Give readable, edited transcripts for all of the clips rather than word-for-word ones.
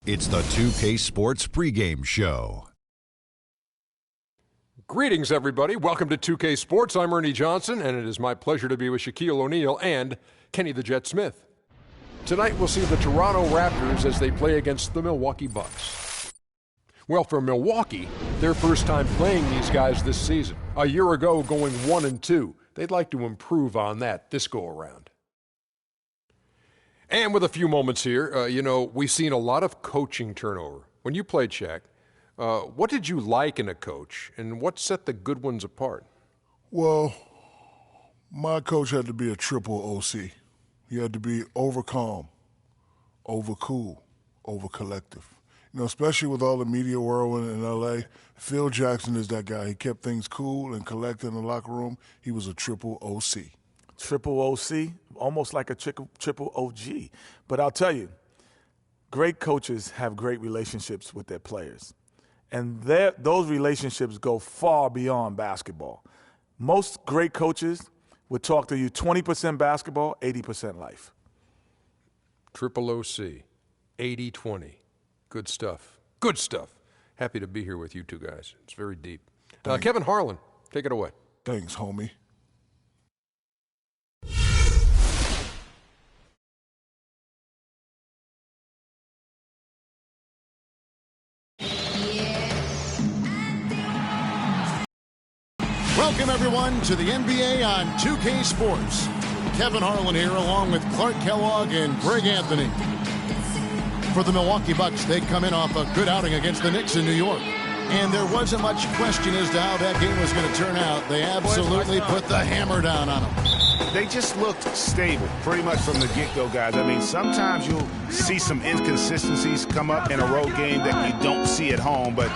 It's the 2K Sports pregame show. Greetings, everybody. Welcome to 2K Sports. I'm Ernie Johnson, and it is my pleasure to be with Shaquille O'Neal and Kenny the Jet Smith. Tonight, we'll see the Toronto Raptors as they play against the Milwaukee Bucks. Well, for Milwaukee, their first time playing these guys this season. A year ago, going 1-2. They'd like to improve on that this go-around. And with a few moments here, we've seen a lot of coaching turnover. When you played, Shaq, what did you like in a coach, and what set the good ones apart? Well, my coach had to be a triple OC. He had to be over calm, over cool, over collective. Especially with all the media whirlwind in L.A., Phil Jackson is that guy. He kept things cool and collected in the locker room. He was a triple OC. Triple OC, almost like a triple OG. But I'll tell you, great coaches have great relationships with their players. And those relationships go far beyond basketball. Most great coaches would talk to you 20% basketball, 80% life. Triple OC, 80-20. Good stuff. Good stuff. Happy to be here with you two guys. It's very deep. Kevin Harlan, take it away. Thanks, homie. Welcome, everyone, to the NBA on 2K Sports. Kevin Harlan here, along with Clark Kellogg and Greg Anthony. For the Milwaukee Bucks, they come in off a good outing against the Knicks in New York. And there wasn't much question as to how that game was going to turn out. They absolutely put the hammer down on them. They just looked stable, pretty much from the get-go, guys. I mean, sometimes you'll see some inconsistencies come up in a road game that you don't see at home, but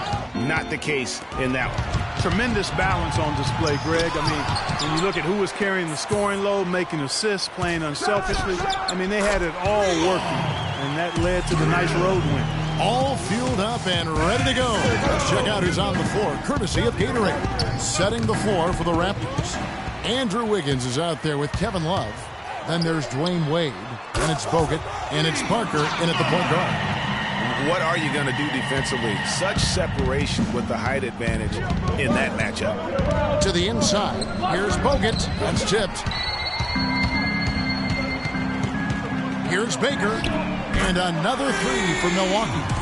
not the case in that one. Tremendous balance on display, Greg. I mean, when you look at who was carrying the scoring load, making assists, playing unselfishly, I mean, they had it all working, and that led to the nice road win. All fueled up and ready to go. Let's check out who's on the floor, courtesy of Gatorade. Setting the floor for the Raptors. Andrew Wiggins is out there with Kevin Love. Then there's Dwayne Wade, and it's Bogut, and it's Parker in at the point guard. What are you going to do defensively? Such separation with the height advantage in that matchup. To the inside, here's Bogut. That's tipped. Here's Baker, and another three for Milwaukee.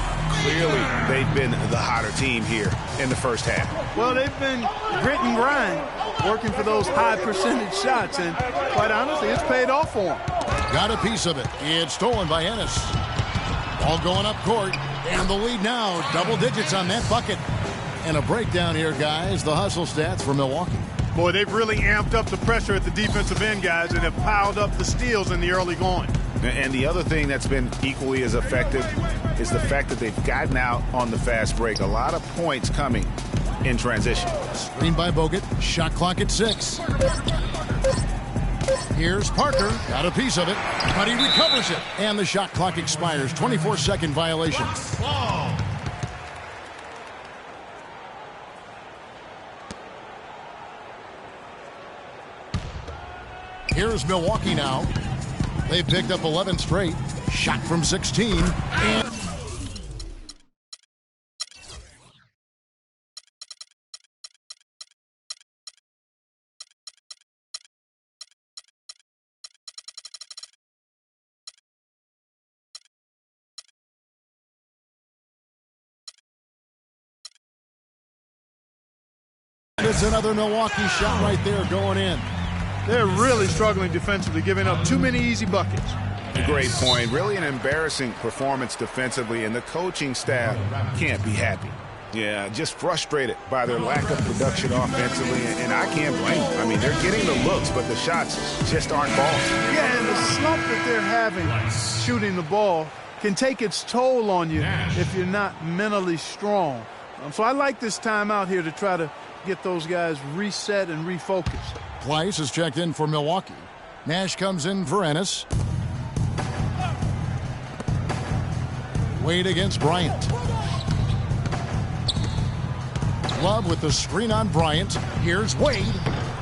Clearly, they've been the hotter team here in the first half. Well, they've been grit and grind, working for those high percentage shots, and quite honestly, it's paid off for them. Got a piece of it. It's stolen by Ennis. Ball going up court, and the lead now, double digits on that bucket. And a breakdown here, guys, the hustle stats for Milwaukee. Boy, they've really amped up the pressure at the defensive end, guys, and have piled up the steals in the early going. And the other thing that's been equally as effective is the fact that they've gotten out on the fast break. A lot of points coming in transition. Screen by Bogut, shot clock at 6. Here's Parker, got a piece of it, but he recovers it. And the shot clock expires, 24-second violation. Here's Milwaukee now. They've picked up 11 straight. Shot from 16. And it's another Milwaukee shot right there going in. They're really struggling defensively, giving up too many easy buckets. Great point. Really an embarrassing performance defensively, and the coaching staff can't be happy. Yeah, just frustrated by their lack of production offensively, and I can't blame them. I mean, they're getting the looks, but the shots just aren't falling. Yeah, and the slump that they're having shooting the ball can take its toll on you if you're not mentally strong. So I like this time out here to try to get those guys reset and refocused. Pleiss is checked in for Milwaukee. Nash comes in for Ennis. Wade against Bryant. Love with the screen on Bryant. Here's Wade.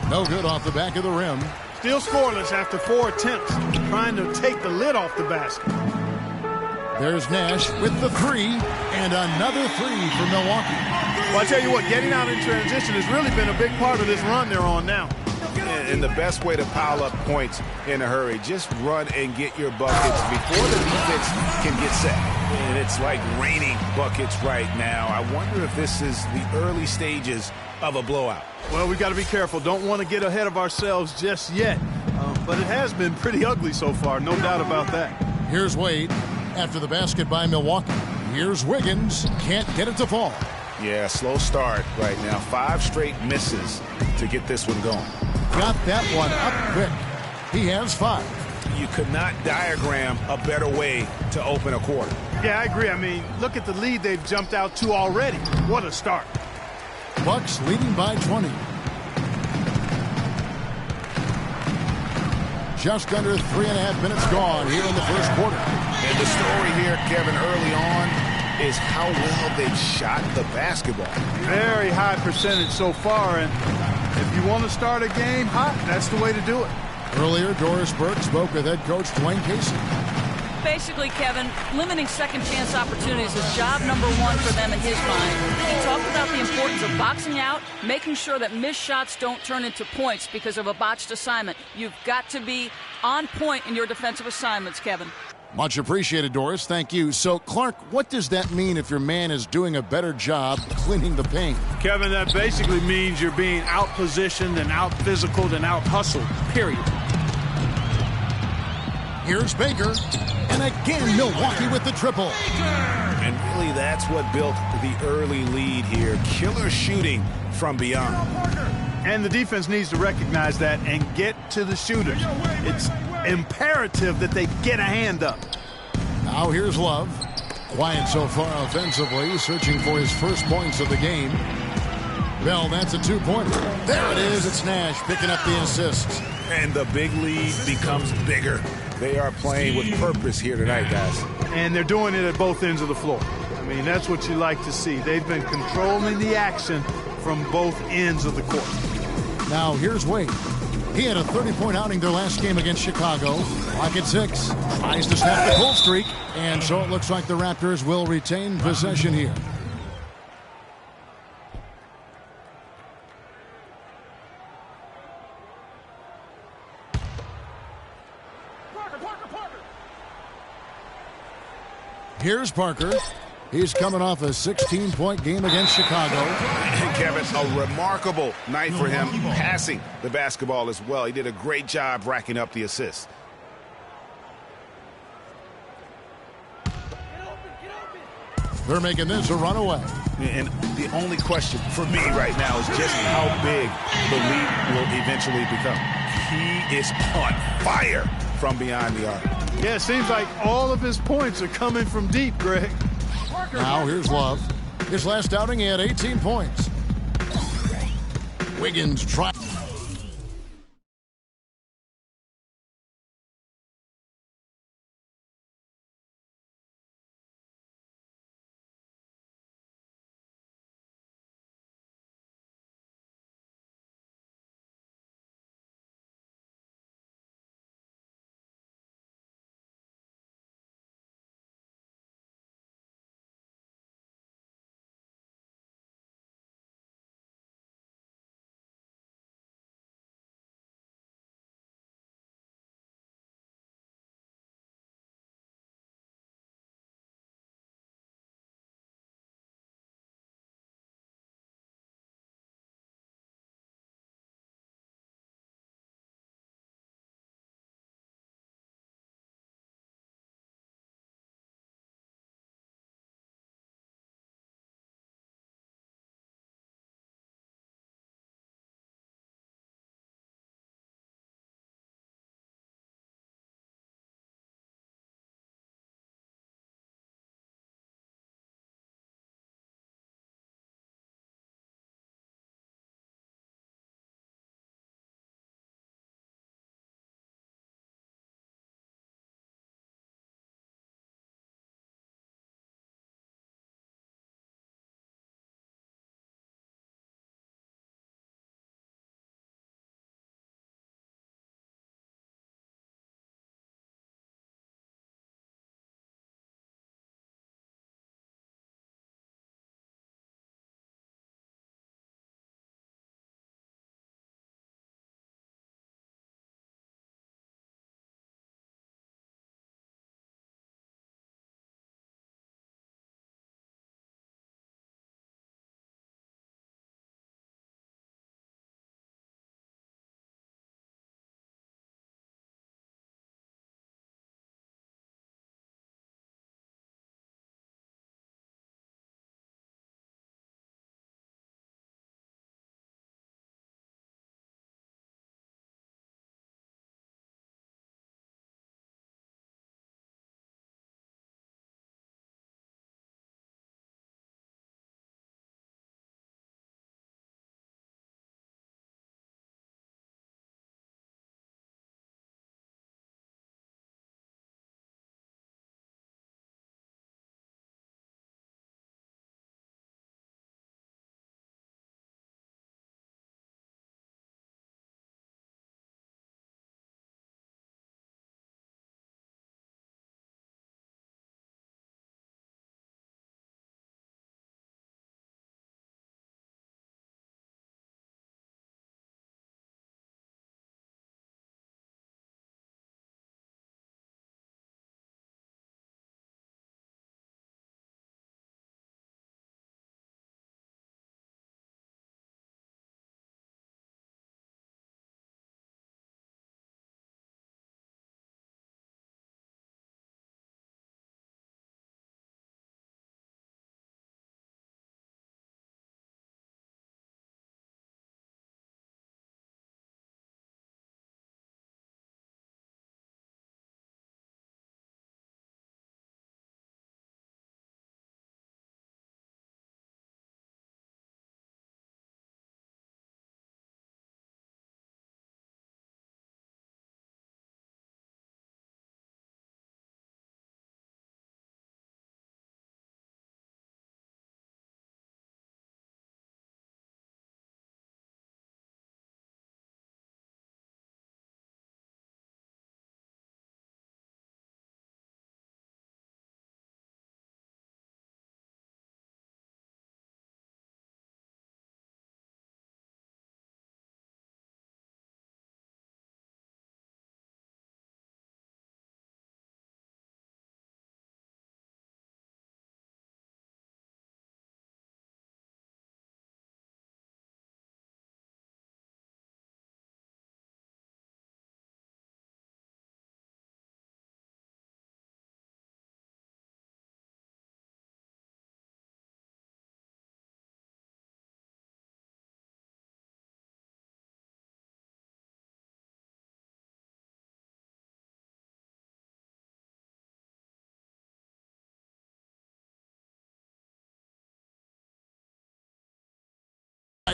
No good off the back of the rim. Still scoreless after 4 attempts, trying to take the lid off the basket. There's Nash with the three, and another three for Milwaukee. Well, I tell you what, getting out in transition has really been a big part of this run they're on now. And the best way to pile up points in a hurry, just run and get your buckets before the defense can get set. And it's like raining buckets right now. I wonder if this is the early stages of a blowout. Well, we got to be careful. Don't want to get ahead of ourselves just yet. But it has been pretty ugly so far, no doubt about that. Here's Wade after the basket by Milwaukee. Here's Wiggins. Can't get it to fall. Yeah, slow start right now. 5 straight misses to get this one going. Got that one up quick. He has 5. You could not diagram a better way to open a quarter. Yeah, I agree. I mean, look at the lead they've jumped out to already. What a start. Bucks leading by 20. Just under 3.5 minutes gone here in the first quarter. And the story here, Kevin, early on is how well they've shot the basketball. Very high percentage so far, and if you want to start a game hot, that's the way to do it. Earlier, Doris Burke spoke with head coach Dwayne Casey. Basically, Kevin, limiting second chance opportunities is job number 1 for them in his mind. He talked about the importance of boxing out, making sure that missed shots don't turn into points because of a botched assignment. You've got to be on point in your defensive assignments, Kevin. Much appreciated, Doris. Thank you. So, Clark, what does that mean if your man is doing a better job cleaning the paint? Kevin, that basically means you're being out-positioned and out-physicaled and out-hustled, period. Here's Baker. And again, Milwaukee with the triple. And really, that's what built the early lead here. Killer shooting from beyond. And the defense needs to recognize that and get to the shooters. It's imperative that they get a hand up. Now here's Love. Quiet so far offensively, searching for his first points of the game. Bell, that's a 2-pointer. There it is. It's Nash picking up the assists. And the big lead becomes bigger. They are playing with purpose here tonight, guys. And they're doing it at both ends of the floor. I mean, that's what you like to see. They've been controlling the action from both ends of the court. Now here's Wade. He had a 30-point outing their last game against Chicago. Clock at 6. Tries to snap the cold streak. And so it looks like the Raptors will retain possession here. Here's Parker. He's coming off a 16-point game against Chicago. And Kevin, a remarkable night for him passing the basketball as well. He did a great job racking up the assists. They're making this a runaway. And the only question for me right now is just how big the lead will eventually become. He is on fire from beyond the arc. Yeah, it seems like all of his points are coming from deep, Greg. Now here's Love. His last outing, he had 18 points. Wiggins tries.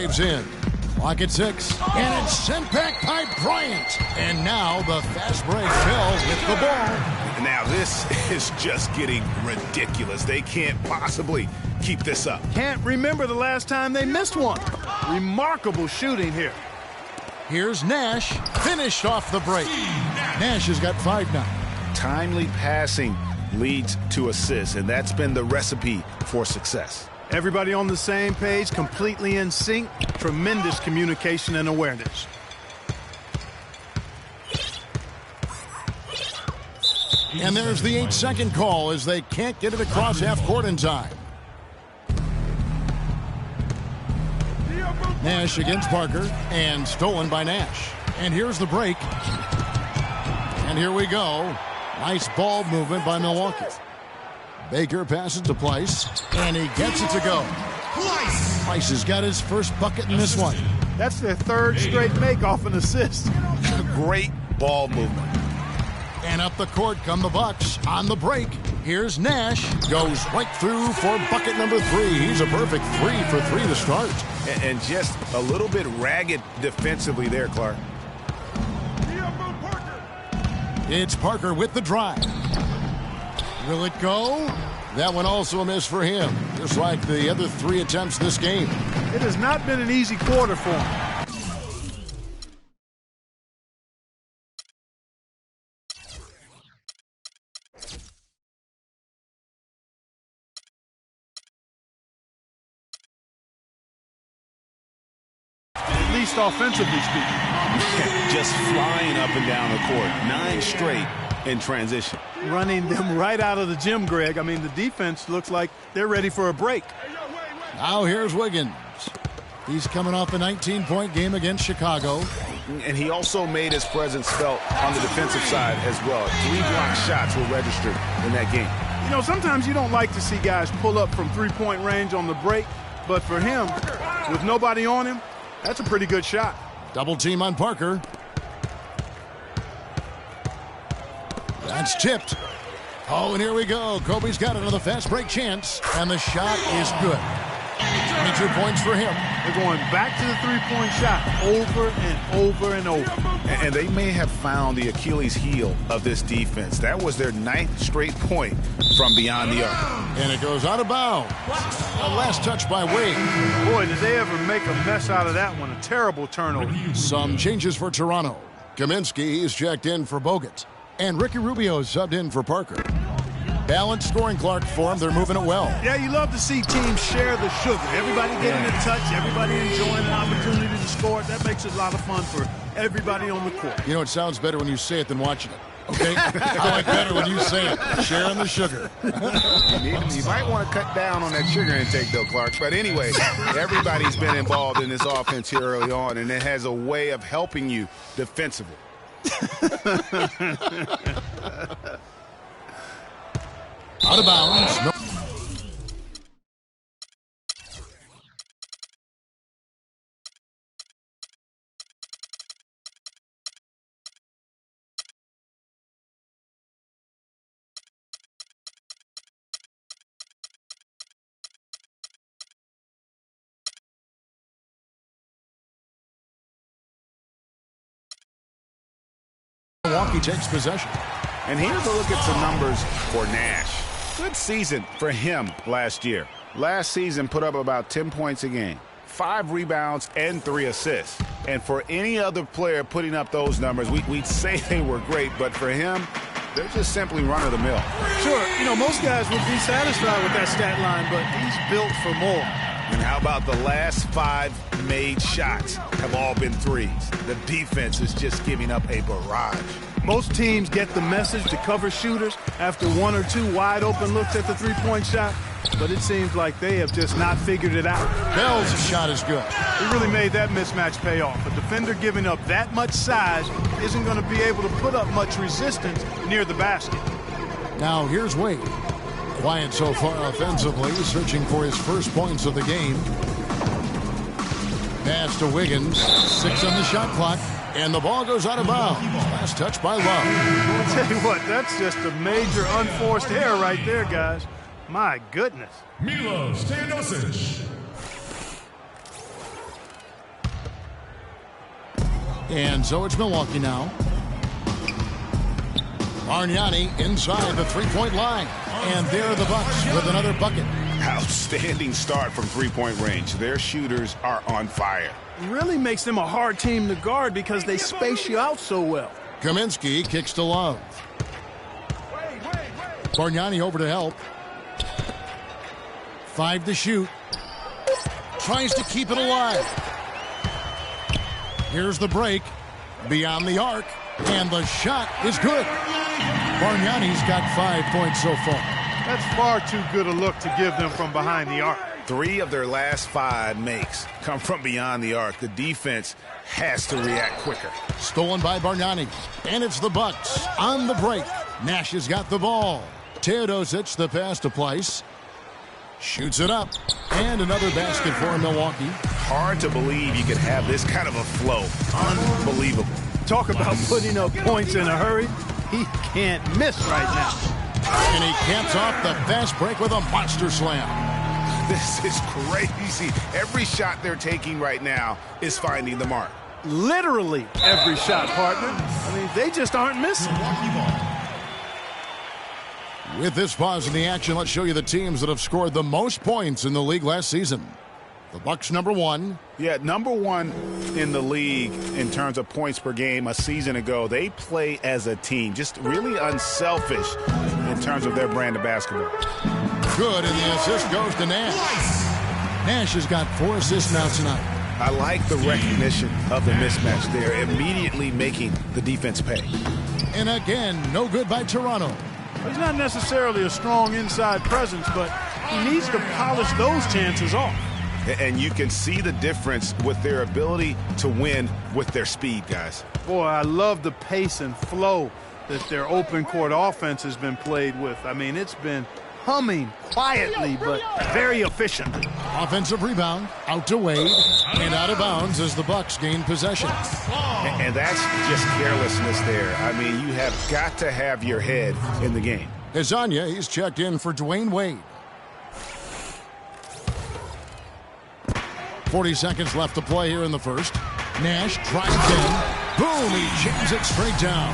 Drives in. Clock at 6. And it's sent back by Bryant. And now the fast break. Bell with the ball. Now this is just getting ridiculous. They can't possibly keep this up. Can't remember the last time they missed one. Remarkable shooting here. Here's Nash. Finished off the break. Nash has got 5 now. Timely passing leads to assists, and that's been the recipe for success. Everybody on the same page, completely in sync. Tremendous communication and awareness. And there's the 8-second call as they can't get it across half court in time. Nash against Parker, and stolen by Nash. And here's the break. And here we go. Nice ball movement by Milwaukee. Baker passes to Pleiss, and he gets it to go. Pleiss has got his first bucket in this one. That's their third straight make off an assist. Great ball movement. And up the court come the Bucks on the break. Here's Nash. Goes right through for bucket number 3. He's a perfect 3 for 3 to start. And just a little bit ragged defensively there, Clark. It's Parker with the drive. Will it go? That one also a miss for him, just like the other 3 attempts this game. It has not been an easy quarter for him. At least offensively speaking. Just flying up and down the court. 9 straight in transition. Running them right out of the gym, Greg. I mean, the defense looks like they're ready for a break. Now here's Wiggins. He's coming off a 19-point game against Chicago. And he also made his presence felt on the defensive side as well. 3 block shots were registered in that game. You know, sometimes you don't like to see guys pull up from 3-point range on the break, but for him, with nobody on him, that's a pretty good shot. Double team on Parker. That's tipped. Oh, and here we go. Kobe's got another fast break chance, and the shot is good. 22 points for him. They're going back to the 3-point shot over and over and over. And they may have found the Achilles heel of this defense. That was their 9th straight point from beyond the arc. And it goes out of bounds. A last touch by Wade. Boy, did they ever make a mess out of that one. A terrible turnover. Some changes for Toronto. Kaminsky is checked in for Bogut. And Ricky Rubio is subbed in for Parker. Balanced scoring, Clark, for them. They're moving it well. Yeah, you love to see teams share the sugar. Everybody getting a touch, everybody enjoying an opportunity to score. That makes it a lot of fun for everybody on the court. You know, it sounds better when you say it than watching it. Okay? I like better when you say it. Sharing the sugar. You might want to cut down on that sugar intake, though, Clark. But anyway, everybody's been involved in this offense here early on, and it has a way of helping you defensively. Out of bounds. No. Milwaukee takes possession. And here's a look at some numbers for Nash. Good season for him last year. Last season put up about 10 points a game, 5 rebounds, and 3 assists. And for any other player putting up those numbers, we'd say they were great, but for him, they're just simply run-of-the-mill. Sure, you know, most guys would be satisfied with that stat line, but he's built for more. And how about the last 5 made shots have all been threes? The defense is just giving up a barrage. Most teams get the message to cover shooters after 1 or 2 wide open looks at the 3-point shot, but it seems like they have just not figured it out. Bell's shot is good. He really made that mismatch pay off. A defender giving up that much size isn't going to be able to put up much resistance near the basket. Now here's Wade. Quiet so far offensively, searching for his first points of the game. Pass to Wiggins. 6 on the shot clock. And the ball goes out of bounds. Last touch by Love. I'll tell you what, that's just a major unforced error right there, guys. My goodness. Milos Teodosic. And so it's Milwaukee now. Bargnani inside the three-point line. And there are the Bucks with another bucket. Outstanding start from three-point range. Their shooters are on fire. Really makes them a hard team to guard because they space you out so well. Kaminsky kicks to Love. Bargnani over to help. 5 to shoot. Tries to keep it alive. Here's the break. Beyond the arc. And the shot is good. Bargnani's got 5 points so far. That's far too good a look to give them from behind the arc. 3 of their last 5 makes come from beyond the arc. The defense has to react quicker. Stolen by Bargnani. And it's the Bucks on the break. Nash has got the ball. Teodosic, the pass to Pleiss. Shoots it up. And another basket for Milwaukee. Hard to believe you could have this kind of a flow. Unbelievable. Talk about putting up points in a hurry. He can't miss right now. And he caps off the fast break with a monster slam. This is crazy. Every shot they're taking right now is finding the mark. Literally every shot, partner. I mean, they just aren't missing. With this pause in the action, let's show you the teams that have scored the most points in the league last season. The Bucks number 1. Yeah, number 1 in the league in terms of points per game a season ago. They play as a team, just really unselfish in terms of their brand of basketball. Good, and the assist goes to Nash. Nash has got 4 assists now tonight. I like the recognition of the mismatch there, immediately making the defense pay. And again, no good by Toronto. He's not necessarily a strong inside presence, but he needs to polish those chances off. And you can see the difference with their ability to win with their speed, guys. Boy, I love the pace and flow that their open court offense has been played with. I mean, it's been humming quietly, but very efficiently. Offensive rebound, out to Wade, and out of bounds as the Bucks gain possession. And that's just carelessness there. I mean, you have got to have your head in the game. Hezonja, he's checked in for Dwayne Wade. 40 seconds left to play here in the first. Nash drives in. Boom, he jams it straight down.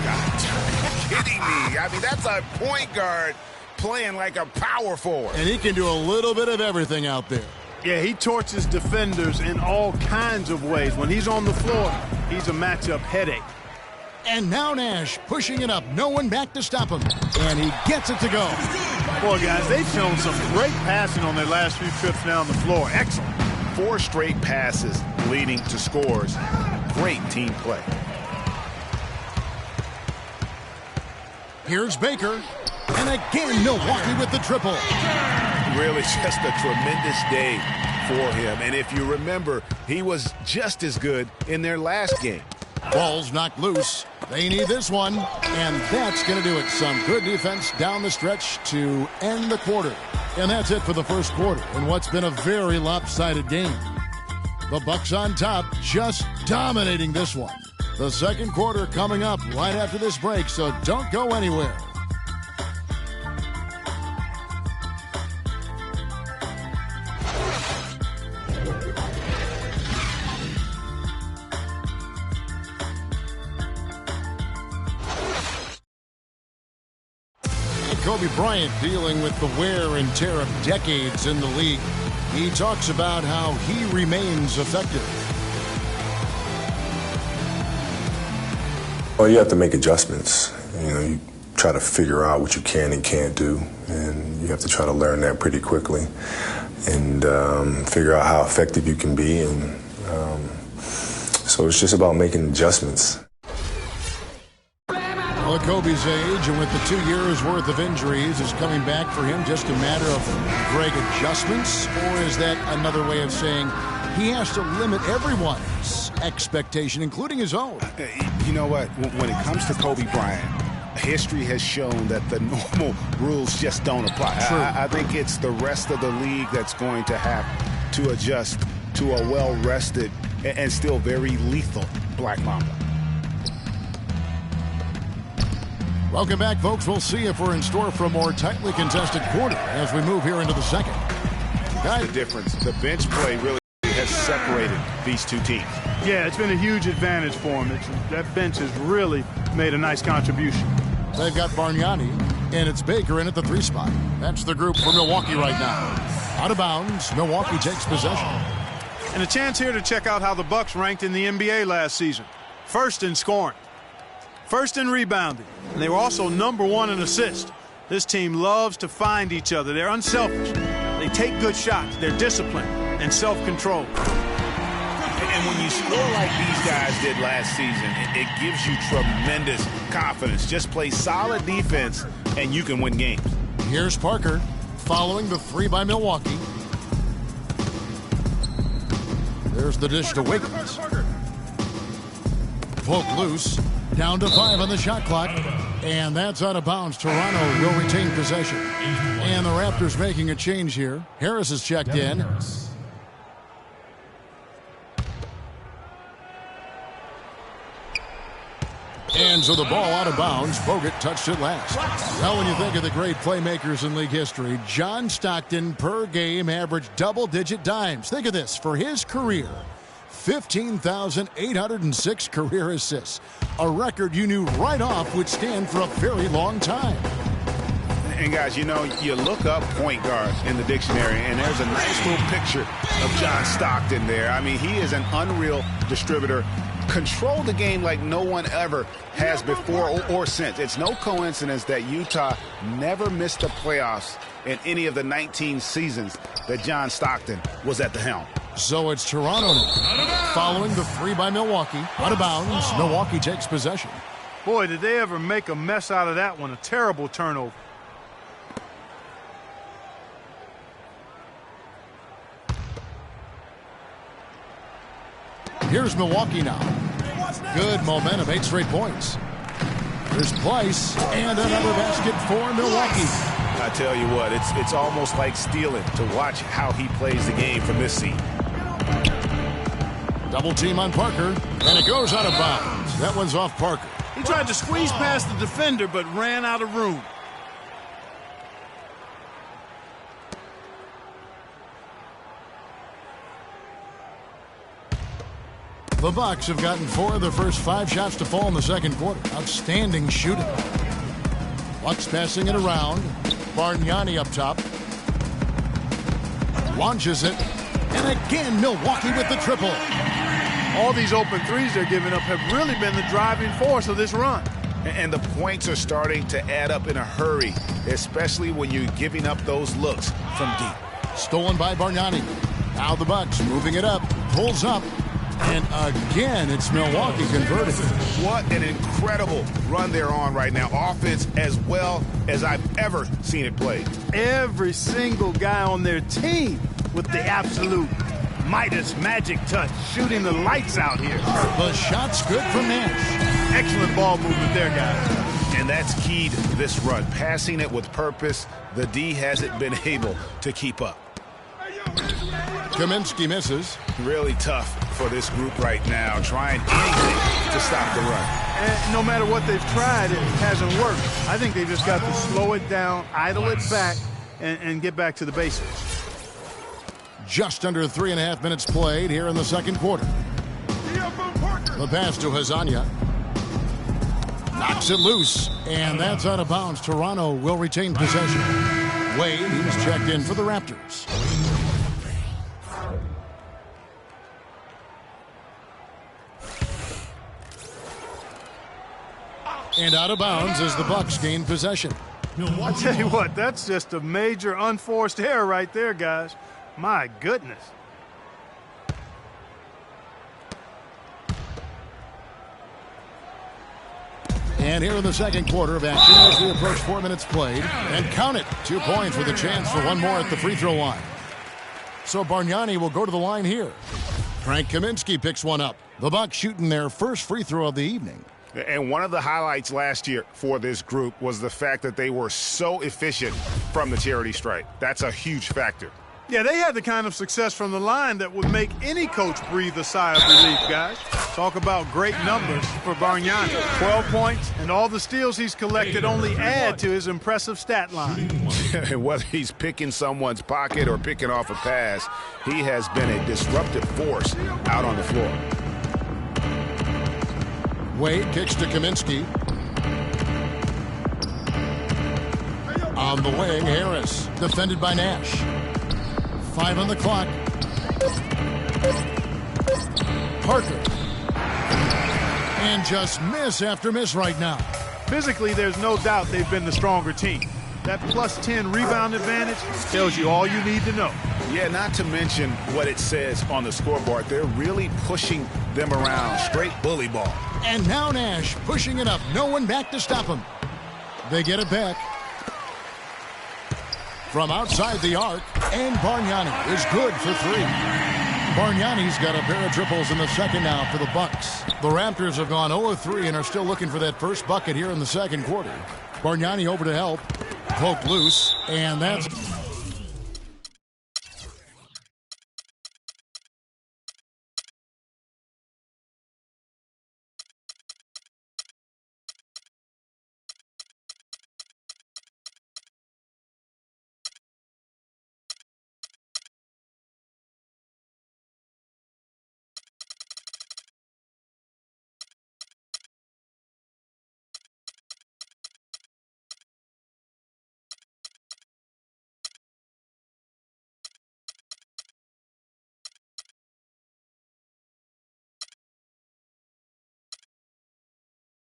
God, you're kidding me. I mean, that's a point guard playing like a power forward. And he can do a little bit of everything out there. Yeah, he torches defenders in all kinds of ways. When he's on the floor, he's a matchup headache. And now Nash pushing it up. No one back to stop him. And he gets it to go. Boy, guys, they've shown some great passing on their last few trips down the floor. Excellent. 4 straight passes leading to scores. Great team play. Here's Baker. And again, Milwaukee with the triple. Really just a tremendous day for him. And if you remember, he was just as good in their last game. Ball's knocked loose. They need this one. And that's going to do it. Some good defense down the stretch to end the quarter. And that's it for the first quarter in what's been a very lopsided game. The Bucks on top, just dominating this one. The second quarter coming up right after this break, so don't go anywhere. Kobe Bryant dealing with the wear and tear of decades in the league. He talks about how he remains effective. Well, you have to make adjustments. You try to figure out what you can and can't do, and you have to try to learn that pretty quickly and figure out how effective you can be. And so it's just about making adjustments. Well, at Kobe's age, and with the 2 years' worth of injuries, is coming back for him just a matter of, Greg, adjustments? Or is that another way of saying he has to limit everyone's expectation, including his own? You know what? When it comes to Kobe Bryant, history has shown that the normal rules just don't apply. I think it's the rest of the league that's going to have to adjust to a well-rested and still very lethal Black Mamba. Welcome back, folks. We'll see if we're in store for a more tightly contested quarter as we move here into the second. The difference. The bench play really has separated these two teams. Yeah, it's been a huge advantage for them. That bench has really made a nice contribution. They've got Bargnani, and it's Baker in at the 3 spot. That's the group for Milwaukee right now. Out of bounds, Milwaukee takes possession. And a chance here to check out how the Bucks ranked in the NBA last season. First in scoring, first in rebounding, and they were also #1 in assists. This team loves to find each other. They're unselfish. They take good shots. They're disciplined and self-controlled. And when you score like these guys did last season, it gives you tremendous confidence. Just play solid defense, and you can win games. Here's Parker following the 3 by Milwaukee. There's the dish to Wiggins. Poke loose. Down to 5 on the shot clock. And that's out of bounds. Toronto will retain possession. And the Raptors making a change here. Harris is checked in. And so the ball out of bounds. Bogut touched it last. Now when you think of the great playmakers in league history, John Stockton per game averaged double-digit dimes. Think of this. For his career, 15,806 career assists. A record you knew right off would stand for a very long time. And guys, you know, you look up point guard in the dictionary, and there's a nice little picture of John Stockton there. I mean, he is an unreal distributor. Control the game like no one ever has before or since. It's no coincidence that Utah never missed the playoffs in any of the 19 seasons that John Stockton was at the helm. So it's Toronto now, following the 3 by Milwaukee. Out of bounds, Milwaukee takes possession. Boy, did they ever make a mess out of that one. A terrible turnover. Here's Milwaukee now. Good momentum, 8 straight points. There's Price, and another basket for Milwaukee. I tell you what, it's almost like stealing to watch how he plays the game from this seat. Double team on Parker, and it goes out of bounds. That one's off Parker. He tried to squeeze past the defender, but ran out of room. The Bucks have gotten 4 of their first 5 shots to fall in the second quarter. Outstanding shooting. Bucks passing it around. Bargnani up top. Launches it. And again, Milwaukee with the triple. All these open threes they're giving up have really been the driving force of this run. And the points are starting to add up in a hurry, especially when you're giving up those looks from deep. Stolen by Bargnani. Now the Bucks moving it up. Pulls up. And again, it's Milwaukee converted. What an incredible run they're on right now. Offense as well as I've ever seen it played. Every single guy on their team with the absolute Midas magic touch, shooting the lights out here. The shot's good from Nash. Excellent ball movement there, guys. And that's key to this run. Passing it with purpose. The D hasn't been able to keep up. Kaminsky misses. Really tough for this group right now, trying anything to stop the run. And no matter what they've tried, it hasn't worked. I think they've just got to slow it down, idle it back, and get back to the basics. Just under 3.5 minutes played here in the second quarter. The pass to Hazanya. Knocks it loose, and that's out of bounds. Toronto will retain possession. Wade, he's checked in for the Raptors. And out of bounds as the Bucks gain possession. I tell you what, that's just a major unforced error right there, guys. My goodness. And here in the second quarter of action as we approach 4 minutes played. And count it, 2 points with a chance for one more at the free throw line. So Bargnani will go to the line here. Frank Kaminsky picks one up. The Bucks shooting their first free throw of the evening. And one of the highlights last year for this group was the fact that they were so efficient from the charity stripe. That's a huge factor. Yeah, they had the kind of success from the line that would make any coach breathe a sigh of relief, guys. Talk about great numbers for Bargnani. 12 points, and all the steals he's collected only add to his impressive stat line. Whether he's picking someone's pocket or picking off a pass, he has been a disruptive force out on the floor. Wade kicks to Kaminsky. On the wing, Harris, defended by Nash. 5 on the clock. Parker. And just miss after miss right now. Physically, there's no doubt they've been the stronger team. That plus 10 rebound advantage tells you all you need to know. Yeah, not to mention what it says on the scoreboard. They're really pushing them around. Straight bully ball. And now Nash pushing it up. No one back to stop him. They get it back. From outside the arc, and Bargnani is good for 3. Bargnani's got a pair of triples in the second now for the Bucks. The Raptors have gone 0-3 and are still looking for that first bucket here in the second quarter. Bargnani over to help. Poked loose, and that's...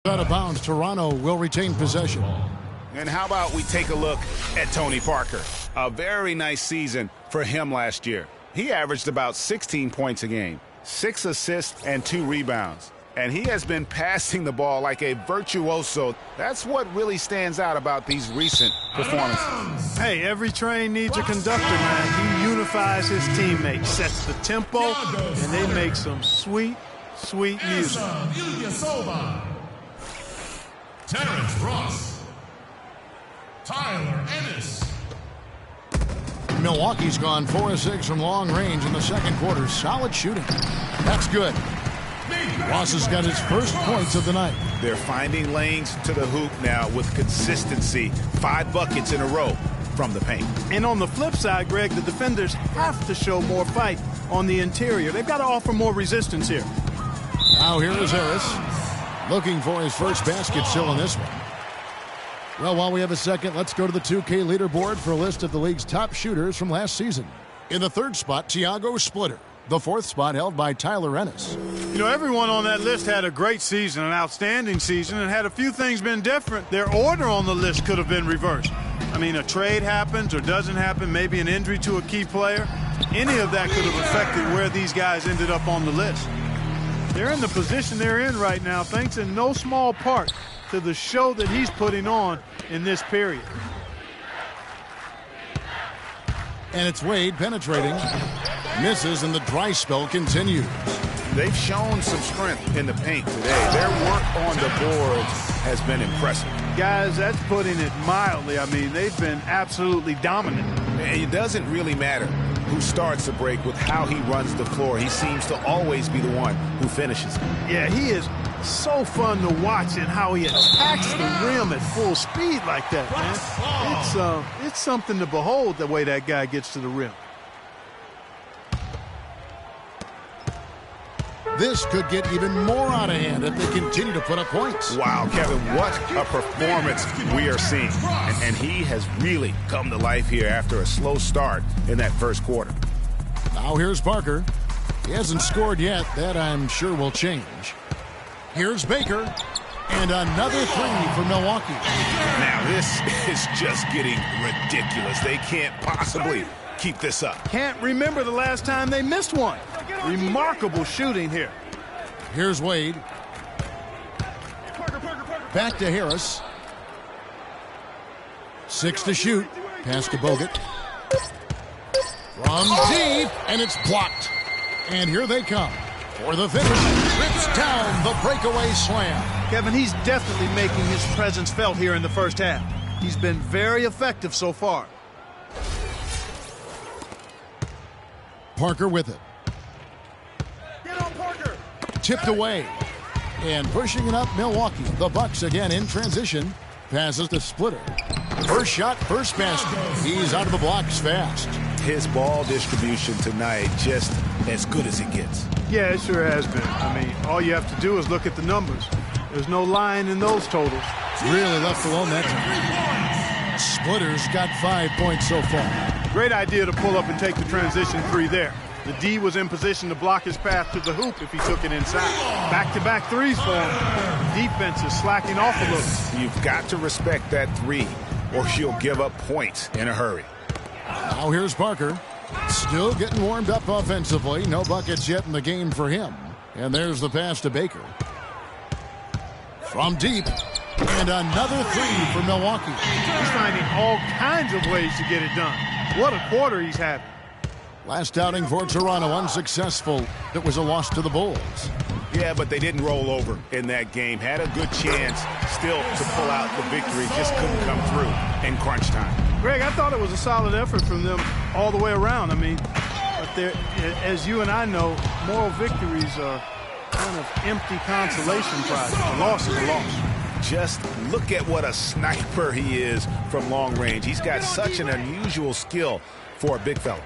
Out of bounds, Toronto will retain possession. And how about we take a look at Tony Parker? A very nice season for him last year. He averaged about 16 points a game, 6 assists and 2 rebounds. And he has been passing the ball like a virtuoso. That's what really stands out about these recent performances. Hey, every train needs a conductor, man. He unifies his teammates, sets the tempo, and they make some sweet, sweet music. Terrence Ross. Tyler Ennis. Milwaukee's gone 4 of 6 from long range in the second quarter. Solid shooting. That's good. Ross has got his first points of the night. They're finding lanes to the hoop now with consistency. 5 buckets in a row from the paint. And on the flip side, Greg, the defenders have to show more fight on the interior. They've got to offer more resistance here. Now here is Harris. Looking for his first basket still in this one. Well, while we have a second, let's go to the 2K leaderboard for a list of the league's top shooters from last season. In the 3rd spot, Tiago Splitter. The 4th spot held by Tyler Ennis. You know, everyone on that list had a great season, an outstanding season, and had a few things been different, their order on the list could have been reversed. I mean, a trade happens or doesn't happen, maybe an injury to a key player. Any of that could have affected where these guys ended up on the list. They're in the position they're in right now, thanks in no small part to the show that he's putting on in this period. And it's Wade penetrating. Misses, and the dry spell continues. They've shown some strength in the paint today. Their work on the boards has been impressive. Guys, that's putting it mildly. I mean, they've been absolutely dominant. It doesn't really matter who starts the break with how he runs the floor. He seems to always be the one who finishes. Yeah, he is so fun to watch and how he attacks the rim at full speed like that, man. It's something to behold the way that guy gets to the rim. This could get even more out of hand if they continue to put up points. Wow, Kevin, what a performance we are seeing. And he has really come to life here after a slow start in that first quarter. Now here's Parker. He hasn't scored yet. That, I'm sure, will change. Here's Baker. And another 3 for Milwaukee. Now this is just getting ridiculous. They can't possibly keep this up. Can't remember the last time they missed one. Remarkable shooting here. Here's Wade. Back to Harris. 6 to shoot. Pass to Bogut. From deep, and it's blocked. And here they come for the finish. Rips down the breakaway slam. Kevin, he's definitely making his presence felt here in the first half. He's been very effective so far. Parker with it. Get on Parker. Tipped away. And pushing it up, Milwaukee. The Bucks again in transition. Passes to Splitter. First shot, first basket. He's out of the blocks fast. His ball distribution tonight just as good as it gets. Yeah, it sure has been. I mean, all you have to do is look at the numbers. There's no lying in those totals. Really left alone that time. Splitter's got 5 points so far. Great idea to pull up and take the transition three there. The D was in position to block his path to the hoop if he took it inside. Back-to-back threes for him. Defense is slacking off a little. You've got to respect that three, or you'll give up points in a hurry. Now here's Parker. Still getting warmed up offensively. No buckets yet in the game for him. And there's the pass to Baker. From deep. And another three for Milwaukee. He's finding all kinds of ways to get it done. What a quarter he's having. Last outing for Toronto unsuccessful. It was a loss to the Bulls. Yeah, but they didn't roll over in that game. Had a good chance still to pull out the victory. Just couldn't come through in crunch time. Greg, I thought it was a solid effort from them all the way around. I mean, but as you and I know, moral victories are kind of empty consolation prizes. A loss is a loss. Just look at what a sniper he is from long range. He's got such an unusual skill for a big fella.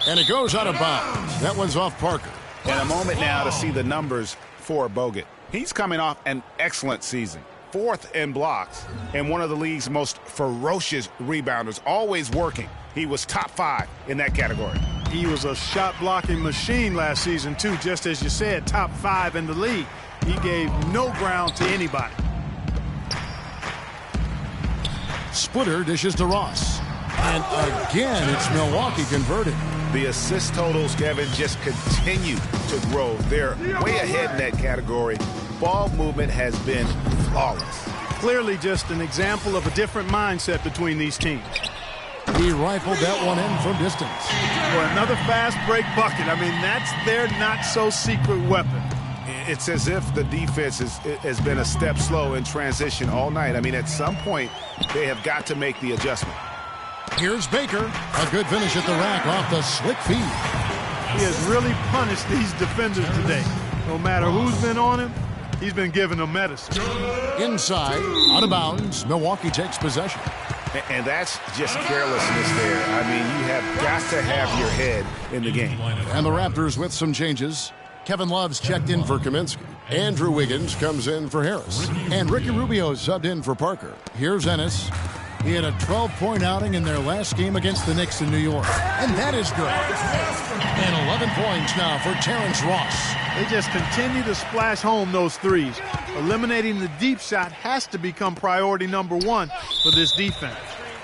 And it goes out of bounds. That one's off Parker. And a moment now to see the numbers for Bogut. He's coming off an excellent season. 4th in blocks and one of the league's most ferocious rebounders, always working. He was top 5 in that category. He was a shot-blocking machine last season, too, just as you said, top 5 in the league. He gave no ground to anybody. Splitter dishes to Ross. And again, it's Milwaukee converted. The assist totals, Kevin, just continue to grow. They're way ahead in that category. Ball movement has been flawless. Clearly just an example of a different mindset between these teams. He rifled that one in from distance. For another fast break bucket. I mean, that's their not-so-secret weapon. It's as if the defense has been a step slow in transition all night. I mean, at some point, they have got to make the adjustment. Here's Baker. A good finish at the rack off the slick feed. He has really punished these defenders today. No matter who's been on him, he's been giving them medicine. Inside, out of bounds, Milwaukee takes possession. And that's just carelessness there. I mean, you have got to have your head in the game. And the Raptors with some changes. Kevin Love's checked in for Kaminsky. Andrew Wiggins comes in for Harris. And Ricky Rubio subbed in for Parker. Here's Ennis. He had a 12-point outing in their last game against the Knicks in New York. And that is good. And 11 points now for Terrence Ross. They just continue to splash home those threes. Eliminating the deep shot has to become priority number 1 for this defense.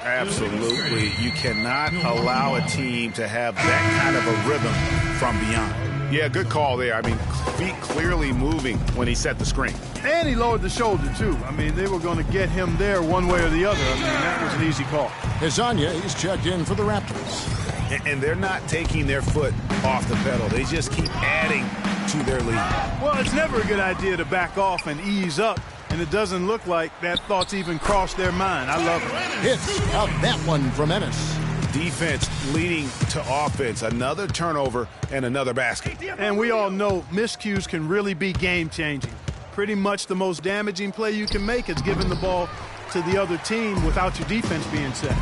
Absolutely. You cannot allow a team to have that kind of a rhythm from beyond. Yeah, good call there. I mean, feet clearly moving when he set the screen. And he lowered the shoulder, too. I mean, they were going to get him there one way or the other. I mean, that was an easy call. Hezonja, he's checked in for the Raptors. And they're not taking their foot off the pedal. They just keep adding to their lead. Well, it's never a good idea to back off and ease up. And it doesn't look like that thought's even crossed their mind. I love it. Hits out that one from Ennis. Defense leading to offense. Another turnover and another basket. And we all know miscues can really be game-changing. Pretty much the most damaging play you can make is giving the ball to the other team without your defense being set.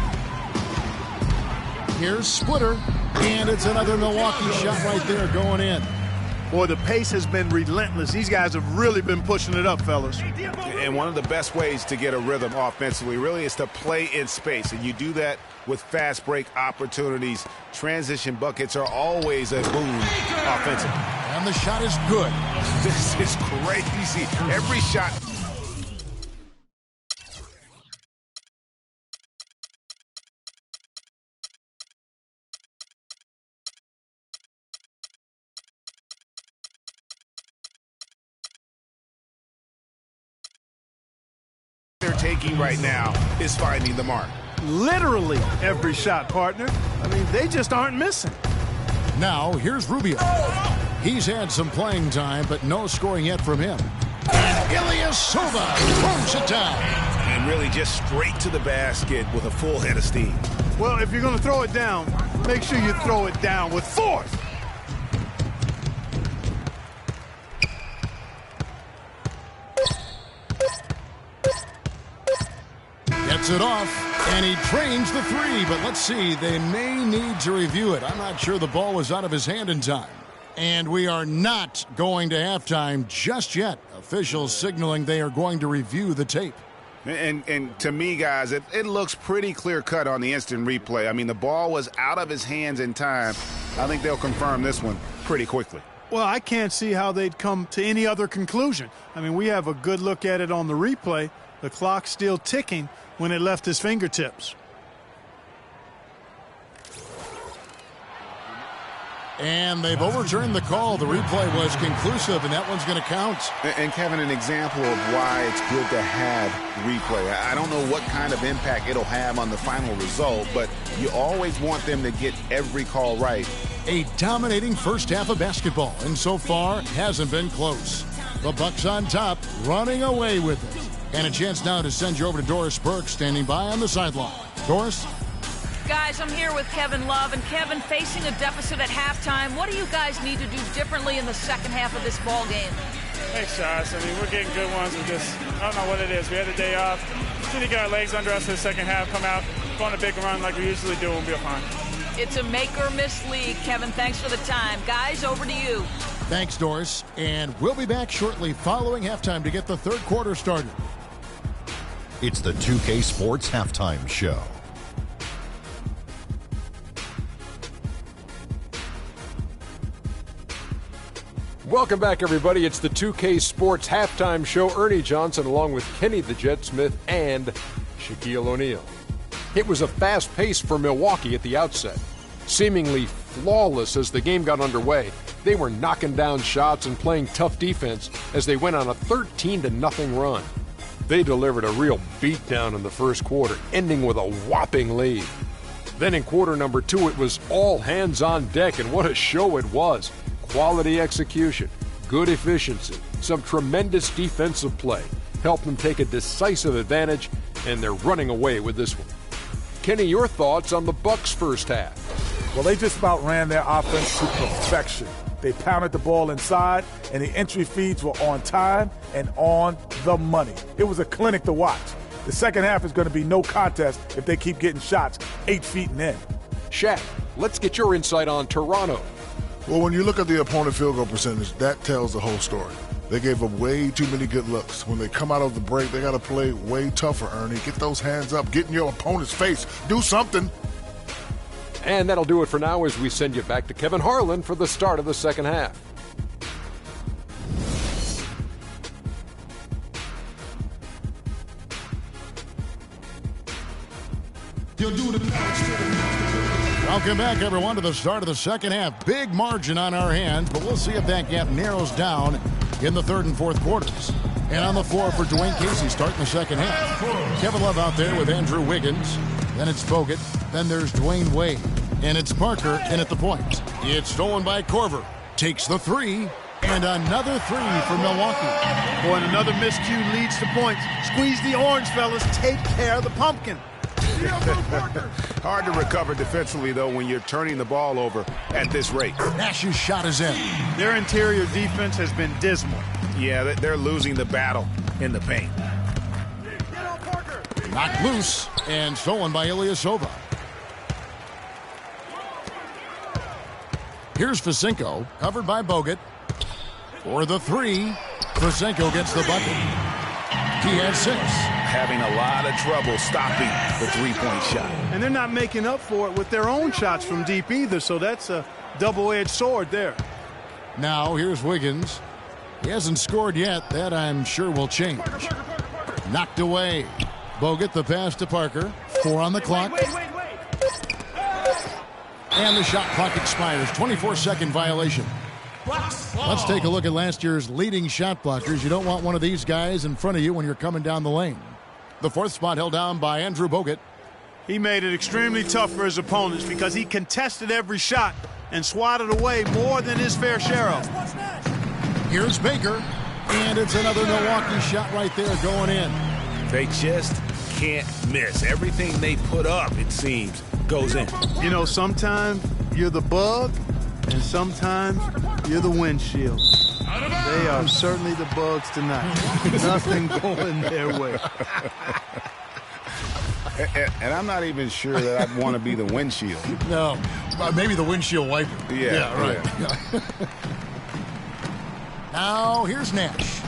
Here's Splitter. And it's another Milwaukee shot right there going in. Boy, the pace has been relentless. These guys have really been pushing it up, fellas. And one of the best ways to get a rhythm offensively really is to play in space. And you do that with fast break opportunities. Transition buckets are always a boon offensively. And the shot is good. This is crazy. Every shot. They're taking right now is finding the mark. Literally every shot, partner. I mean, they just aren't missing. Now, here's Rubio. He's had some playing time, but no scoring yet from him. And Ilyasova throws it down. And really just straight to the basket with a full head of steam. Well, if you're going to throw it down, make sure you throw it down with force. Gets it off, and he trains the three, but let's see, they may need to review it. I'm not sure the ball was out of his hand in time. And we are not going to halftime just yet. Officials signaling they are going to review the tape. And to me, guys, it looks pretty clear-cut on the instant replay. I mean, the ball was out of his hands in time. I think they'll confirm this one pretty quickly. Well, I can't see how they'd come to any other conclusion. I mean, we have a good look at it on the replay. The clock's still ticking when it left his fingertips. And they've overturned the call. The replay was conclusive, and that one's going to count. And, Kevin, an example of why it's good to have replay. I don't know what kind of impact it'll have on the final result, but you always want them to get every call right. A dominating first half of basketball, and so far hasn't been close. The Bucks on top, running away with it. And a chance now to send you over to Doris Burke, standing by on the sideline. Doris? Guys, I'm here with Kevin Love. And Kevin, facing a deficit at halftime, what do you guys need to do differently in the second half of this ball game? Hey, shots. I mean, we're getting good ones. I don't know what it is. We had a day off. Just need to get our legs under us for the second half, come out, go on a big run like we usually do, and we'll be fine. It's a make-or-miss league. Kevin, thanks for the time. Guys, over to you. Thanks, Doris. And we'll be back shortly following halftime to get the third quarter started. It's the 2K Sports Halftime Show. Welcome back, everybody. It's the 2K Sports Halftime Show. Ernie Johnson along with Kenny the Jet Smith and Shaquille O'Neal. It was a fast pace for Milwaukee at the outset. Seemingly flawless as the game got underway, they were knocking down shots and playing tough defense as they went on a 13-0 run. They delivered a real beatdown in the first quarter, ending with a whopping lead. Then in quarter number 2, it was all hands on deck, and what a show it was. Quality execution, good efficiency, some tremendous defensive play helped them take a decisive advantage, and they're running away with this one. Kenny, your thoughts on the Bucks' first half? Well, they just about ran their offense to perfection. They pounded the ball inside, and the entry feeds were on time and on the money. It was a clinic to watch. The second half is going to be no contest if they keep getting shots 8 feet and in. Shaq, let's get your insight on Toronto. Well, when you look at the opponent field goal percentage, that tells the whole story. They gave up way too many good looks. When they come out of the break, they got to play way tougher, Ernie. Get those hands up. Get in your opponent's face. Do something. And that'll do it for now as we send you back to Kevin Harlan for the start of the second half. Welcome back, everyone, to the start of the second half. Big margin on our hands, but we'll see if that gap narrows down in the third and fourth quarters. And on the floor for Dwayne Casey starting the second half. Kevin Love out there with Andrew Wiggins. Then it's Bogut. Then there's Dwayne Wade. And it's Parker in at the point. It's stolen by Korver. Takes the three. And another three for Milwaukee. Boy, and another miscue leads to points. Squeeze the orange, fellas. Take care of the pumpkin. Hard to recover defensively, though, when you're turning the ball over at this rate. Nash's shot is in. Their interior defense has been dismal. Yeah, they're losing the battle in the paint. Knocked loose and stolen by Ilyasova. Here's Fasenko, covered by Bogut. For the three, Fasenko gets the bucket. He has 6. Having a lot of trouble stopping the three-point shot. And they're not making up for it with their own shots from deep either, so that's a double-edged sword there. Now here's Wiggins. He hasn't scored yet. That I'm sure will change. Knocked away. Bogut the pass to Parker. 4 on the clock. And the shot clock expires. 24-second violation. Let's take a look at last year's leading shot blockers. You don't want one of these guys in front of you when you're coming down the lane. The 4th spot held down by Andrew Bogut. He made it extremely tough for his opponents because he contested every shot and swatted away more than his fair share of. Here's Baker, and it's another Milwaukee shot right there going in. They just can't miss. Everything they put up, it seems, goes in. You know, sometimes you're the bug, and sometimes you're the windshield. They are certainly the bugs tonight. Nothing going their way. And I'm not even sure that I'd want to be the windshield. No, maybe the windshield wiper. Yeah, right. Yeah. Now, here's Nash.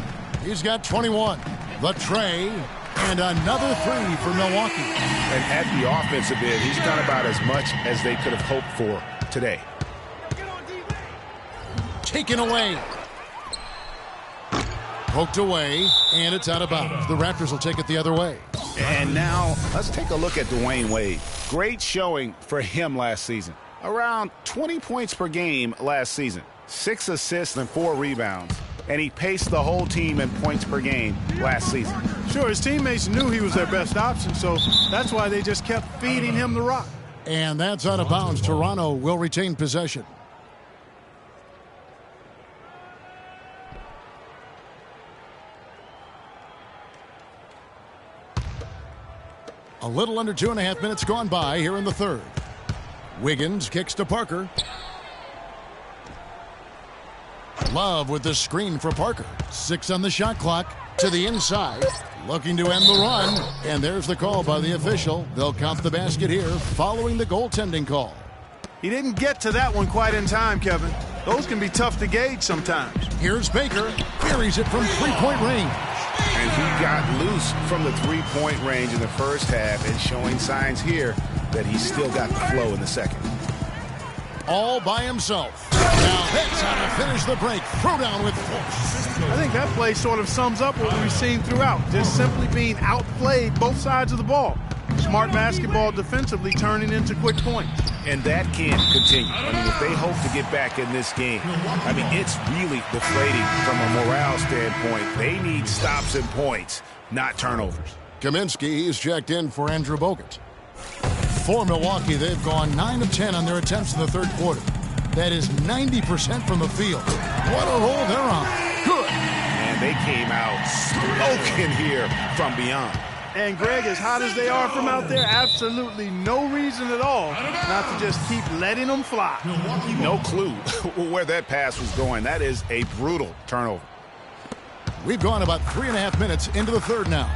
He's got 21. The tray, and another three for Milwaukee. And at the offensive end, he's done about as much as they could have hoped for today. Taken away. Poked away, and it's out of bounds. The Raptors will take it the other way. And now, let's take a look at Dwayne Wade. Great showing for him last season. Around 20 points per game last season. 6 assists and 4 rebounds. And he paced the whole team in points per game last season. Sure, his teammates knew he was their best option, so that's why they just kept feeding him the rock. And that's out of bounds. Toronto will retain possession. A little under 2.5 minutes gone by here in the third. Wiggins kicks to Parker. Love with the screen for Parker. 6 on the shot clock. To the inside. Looking to end the run. And there's the call by the official. They'll count the basket here following the goaltending call. He didn't get to that one quite in time, Kevin. Those can be tough to gauge sometimes. Here's Baker. Buries it from three-point range. And he got loose from the three-point range in the first half and showing signs here that he's still got the flow in the second. All by himself. Now that's how to finish the break. Throw down with force. I think that play sort of sums up what we've seen throughout. Just simply being outplayed both sides of the ball. Smart basketball defensively turning into quick points. And that can't continue. I mean, if they hope to get back in this game, I mean, it's really deflating from a morale standpoint. They need stops and points, not turnovers. Kaminsky is checked in for Andrew Bogut. For Milwaukee, they've gone 9 of 10 on their attempts in the third quarter. That is 90% from the field. What a roll they're on. Good. And they came out smoking here from beyond. And, Greg, as hot as they are from out there, absolutely no reason at all not to just keep letting them fly. No clue where that pass was going. That is a brutal turnover. We've gone about 3.5 minutes into the third now.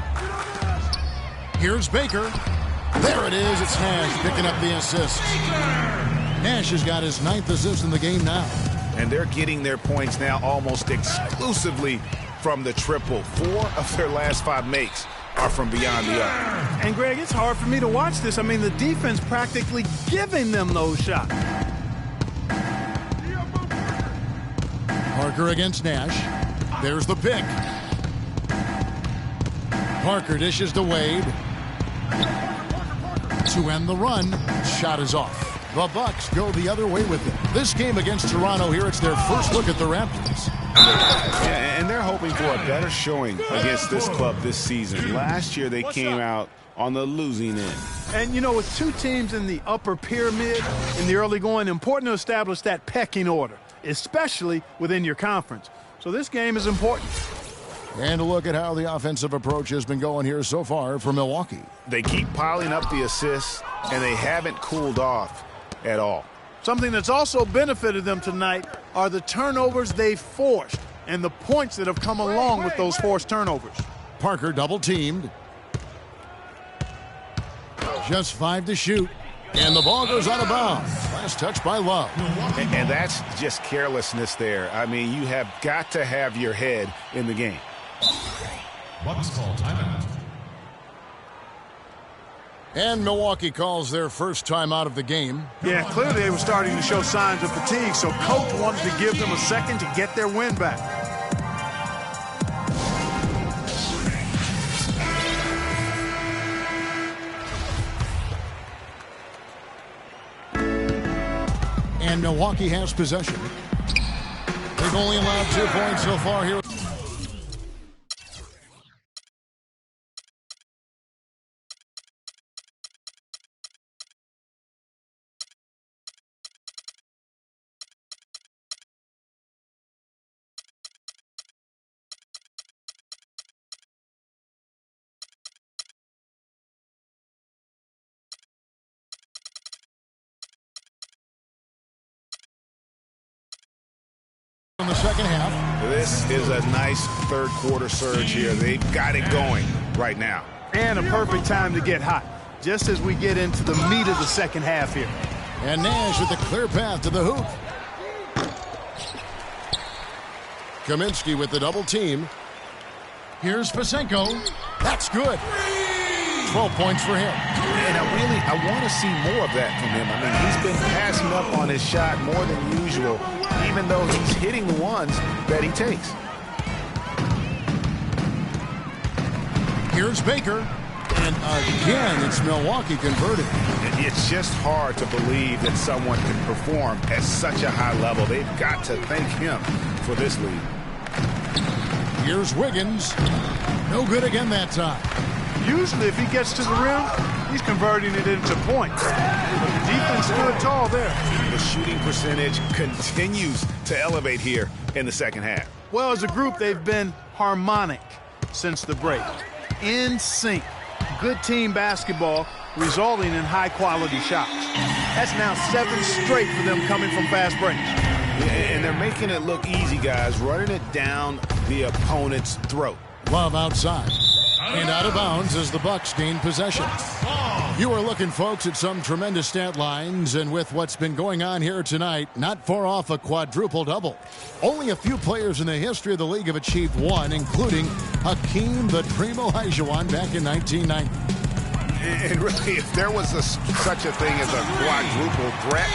Here's Baker. There it is. It's Nash picking up the assist. Nash has got his 9th assist in the game now. And they're getting their points now almost exclusively from the triple. 4 of their last 5 makes are from beyond the arc. And, Greg, it's hard for me to watch this. I mean, the defense practically giving them those shots. Parker against Nash. There's the pick. Parker dishes to Wade. To end the run. Shot is off. The Bucks go the other way with it. This game against Toronto here, it's their first look at the Raptors. Yeah, and they're hoping for a better showing against this club this season. Last year, they came out on the losing end. And, you know, with 2 teams in the upper pyramid in the early going, important to establish that pecking order, especially within your conference. So this game is important. And a look at how the offensive approach has been going here so far for Milwaukee. They keep piling up the assists, and they haven't cooled off at all. Something that's also benefited them tonight are the turnovers they've forced and the points that have come along with those forced turnovers. Parker double-teamed. Just 5 to shoot. And the ball goes out of bounds. Last touch by Love. And that's just carelessness there. I mean, you have got to have your head in the game. Bucks call timeout. And Milwaukee calls their first time out of the game. Yeah, clearly they were starting to show signs of fatigue, so coach wanted to give them a second to get their win back. And Milwaukee has possession. They've only allowed 2 points so far here. second half. This is a nice third-quarter surge here. They've got it going right now. And a perfect time to get hot, just as we get into the meat of the second half here. And Nash with a clear path to the hoop. Kaminsky with the double team. Here's Pasenko. That's good. 12 points for him. And I want to see more of that from him. I mean, he's been passing up on his shot more than usual, even though he's hitting the ones that he takes. Here's Baker. And again, it's Milwaukee converted. It's just hard to believe that someone can perform at such a high level. They've got to thank him for this lead. Here's Wiggins. No good again that time. Usually, if he gets to the rim, he's converting it into points. But the defense stood tall there. The shooting percentage continues to elevate here in the second half. Well, as a group, they've been harmonic since the break. In sync. Good team basketball resulting in high-quality shots. That's now 7 straight for them coming from fast breaks. And they're making it look easy, guys, running it down the opponent's throat. Love outside. And out of bounds as the Bucks gain possession. You are looking, folks, at some tremendous stat lines, and with what's been going on here tonight, not far off a quadruple-double. Only a few players in the history of the league have achieved one, including Hakeem the Dream Olajuwon back in 1990. And really, if there was such a thing as a quadruple threat,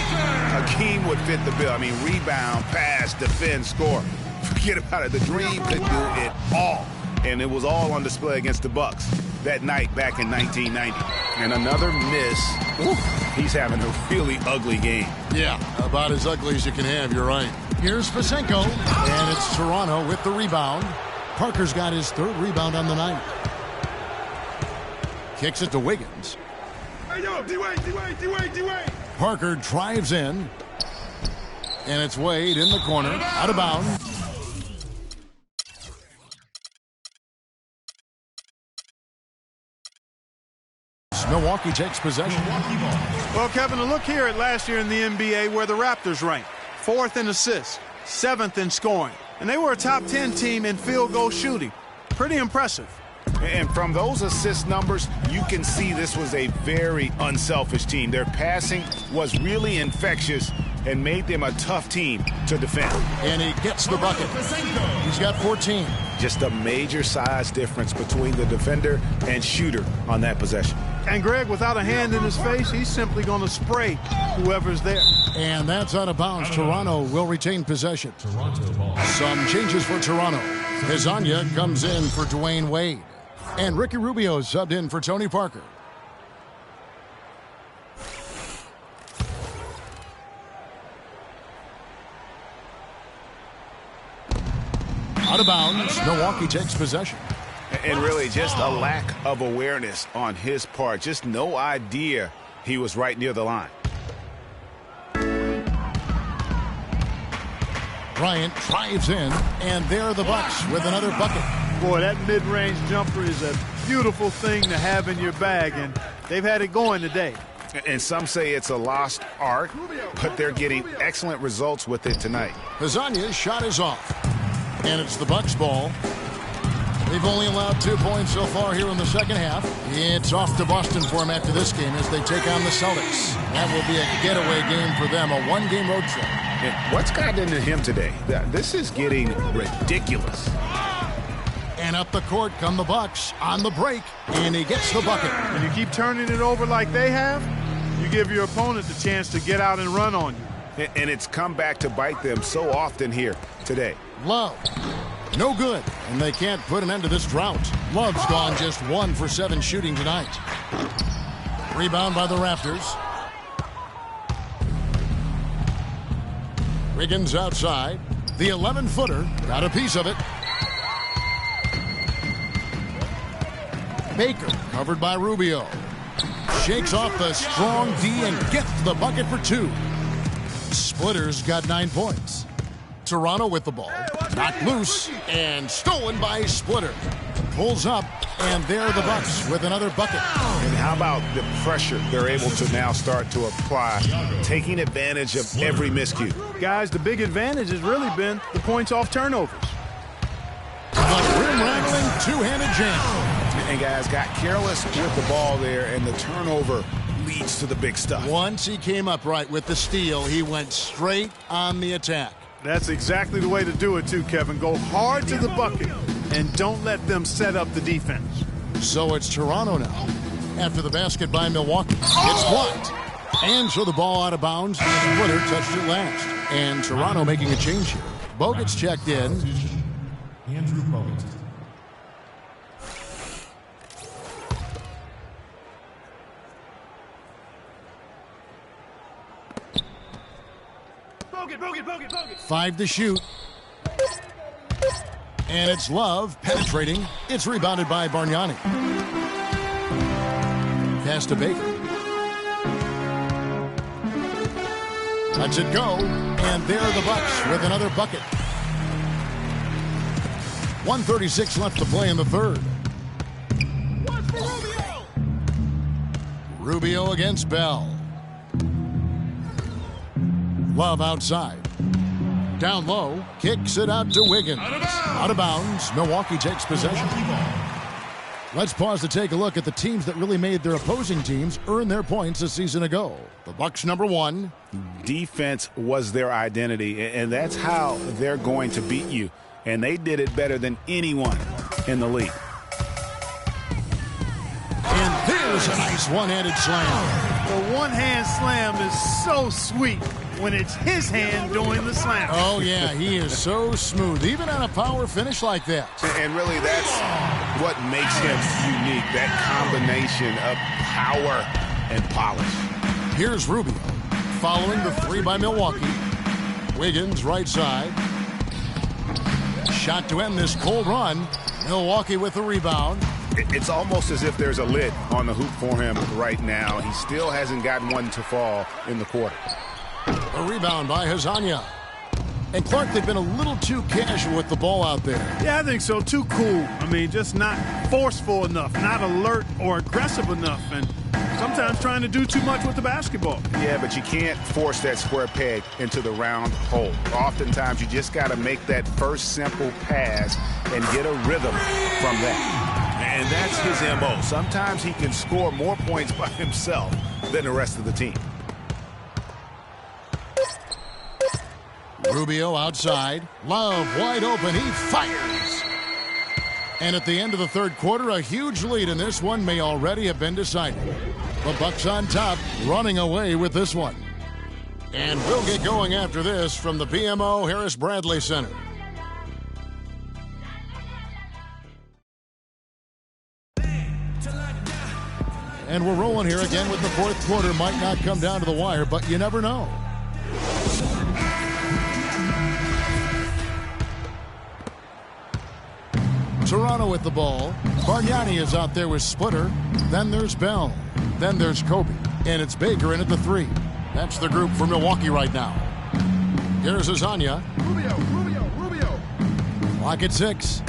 Hakeem would fit the bill. I mean, rebound, pass, defend, score. Forget about it. The Dream could do it all. And it was all on display against the Bucks that night back in 1990. And another miss. Oof, he's having a really ugly game. Yeah, about as ugly as you can have, you're right. Here's Pasenko, and it's Toronto with the rebound. Parker's got his 3rd rebound on the night. Kicks it to Wiggins. Hey, yo, D-Wade. Parker drives in, and it's Wade in the corner, out of bounds. Milwaukee takes possession. Well, Kevin, a look here at last year in the NBA where the Raptors ranked. 4th in assists, 7th in scoring. And they were a top 10 team in field goal shooting. Pretty impressive. And from those assist numbers, you can see this was a very unselfish team. Their passing was really infectious and made them a tough team to defend. And he gets the bucket. He's got 14. Just a major size difference between the defender and shooter on that possession. And Greg, without a hand in his face, he's simply going to spray whoever's there. And that's out of bounds. Toronto will retain possession. Some changes for Toronto. Hezonja comes in for Dwayne Wade. And Ricky Rubio subbed in for Tony Parker. Out of bounds. Milwaukee takes possession. And really just a lack of awareness on his part. Just no idea he was right near the line. Bryant drives in, and there are the Bucks with another bucket. Boy, that mid-range jumper is a beautiful thing to have in your bag, and they've had it going today. And some say it's a lost art, but they're getting excellent results with it tonight. Hezonja's shot is off, and it's the Bucks' ball. They've only allowed 2 points so far here in the second half. It's off to Boston for them after this game as they take on the Celtics. That will be a getaway game for them, a 1-game road trip. And what's gotten into him today? This is getting ridiculous. And up the court come the Bucks on the break, and he gets the bucket. When you keep turning it over like they have, you give your opponent the chance to get out and run on you. And it's come back to bite them so often here today. Love. No good, and they can't put an end to this drought. Love's gone just 1 for 7 shooting tonight. Rebound by the Raptors. Wiggins outside. The 11-footer got a piece of it. Baker covered by Rubio. Shakes off the strong D and gets the bucket for 2. Splitter's got 9 points. Toronto with the ball. Knocked loose and stolen by Splitter. Pulls up And there are the Bucks with another bucket. And how about the pressure they're able to now start to apply, taking advantage of every miscue? Guys, the big advantage has really been the points off turnovers. The rim-rattling two-handed jam. And guys got careless with the ball there, and the turnover leads to the big stuff. Once he came up right with the steal, he went straight on the attack. That's exactly the way to do it, too, Kevin. Go hard to the bucket and don't let them set up the defense. So it's Toronto now. After the basket by Milwaukee. It's blocked. And so the ball out of bounds. Splitter touched it last. And Toronto making a change here. Bogut's checked in. Andrew Bogut. Bogut. 5 to shoot. And it's Love penetrating. It's rebounded by Bargnani. Pass to Baker. Lets it go. And there are the Bucks with another bucket. 1:36 left to play in the third. Rubio against Bell. Love outside. Down low, kicks it out to Wiggins. Out of bounds. Milwaukee takes possession. Let's pause to take a look at the teams that really made their opposing teams earn their points a season ago. The Bucks #1. Defense was their identity, and that's how they're going to beat you. And they did it better than anyone in the league. And there's a nice one-handed slam. The one-hand slam is so sweet when it's his hand doing the slam. Oh, yeah, he is so smooth, even on a power finish like that. And really, that's what makes him unique, that combination of power and polish. Here's Rubio, following the 3 by Milwaukee. Wiggins, right side. Shot to end this cold run. Milwaukee with the rebound. It's almost as if there's a lid on the hoop for him right now. He still hasn't gotten one to fall in the quarter. A rebound by Hazanya. And Clark, they've been a little too casual with the ball out there. Yeah, I think so. Too cool. I mean, just not forceful enough, not alert or aggressive enough, and sometimes trying to do too much with the basketball. Yeah, but you can't force that square peg into the round hole. Oftentimes, you just got to make that first simple pass and get a rhythm from that. And that's his MO. Sometimes he can score more points by himself than the rest of the team. Rubio outside. Love wide open. He fires. And at the end of the third quarter, a huge lead in this one may already have been decided. The Bucks on top, running away with this one. And we'll get going after this from the BMO Harris Bradley Center. And we're rolling here again with the fourth quarter. Might not come down to the wire, but you never know. Toronto with the ball. Bargnani is out there with Splitter. Then there's Bell. Then there's Kobe. And it's Baker in at the 3. That's the group for Milwaukee right now. Here's Hazanya. Rubio. Clock at 6.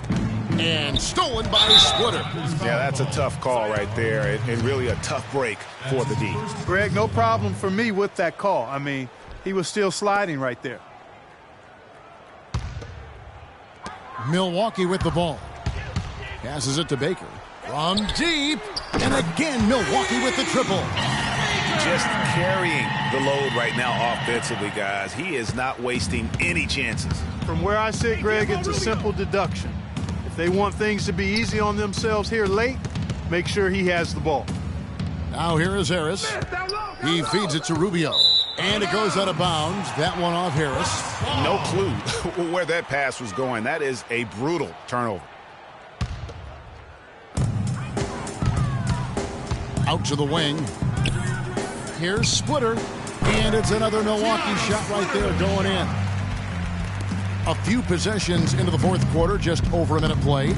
And stolen by Splitter. Yeah, that's a tough call right there, and really a tough break for the D. Greg, no problem for me with that call. I mean, he was still sliding right there. Milwaukee with the ball. Passes it to Baker. From deep. And again, Milwaukee with the triple. Just carrying the load right now offensively, guys. He is not wasting any chances. From where I sit, Greg, it's a simple deduction. If they want things to be easy on themselves here late, make sure he has the ball. Now here is Harris. He feeds it to Rubio. And it goes out of bounds. That one off Harris. No clue where that pass was going. That is a brutal turnover. Out to the wing. Here's Splitter. And it's another Milwaukee shot right there going in. A few possessions into the fourth quarter, just over a minute played.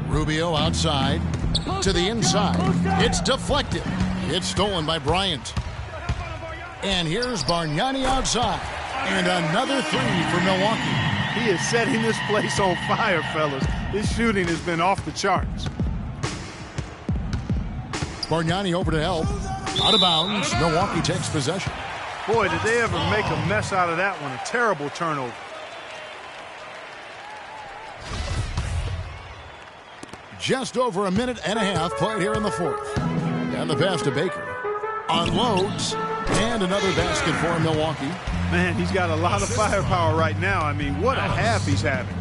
Rubio outside to the inside. It's deflected. It's stolen by Bryant. And here's Bargnani outside. And another 3 for Milwaukee. He is setting this place on fire, fellas. His shooting has been off the charts. Bargnani over to help. Out of bounds. Milwaukee takes possession. Boy, did they ever make a mess out of that one. A terrible turnover. Just over a minute and a half played here in the fourth. And the pass to Baker. Unloads. And another basket for Milwaukee. Man, he's got a lot of firepower right now. I mean, what a half he's having.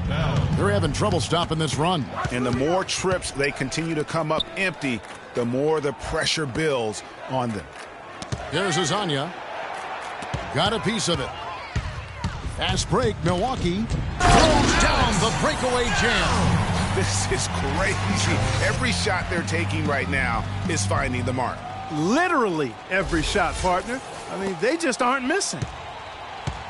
They're having trouble stopping this run. And the more trips they continue to come up empty, the more the pressure builds on them. Here's Azania. Got a piece of it. Fast break, Milwaukee throws down the breakaway jam. This is crazy. Every shot they're taking right now is finding the mark. Literally every shot, partner. I mean, they just aren't missing.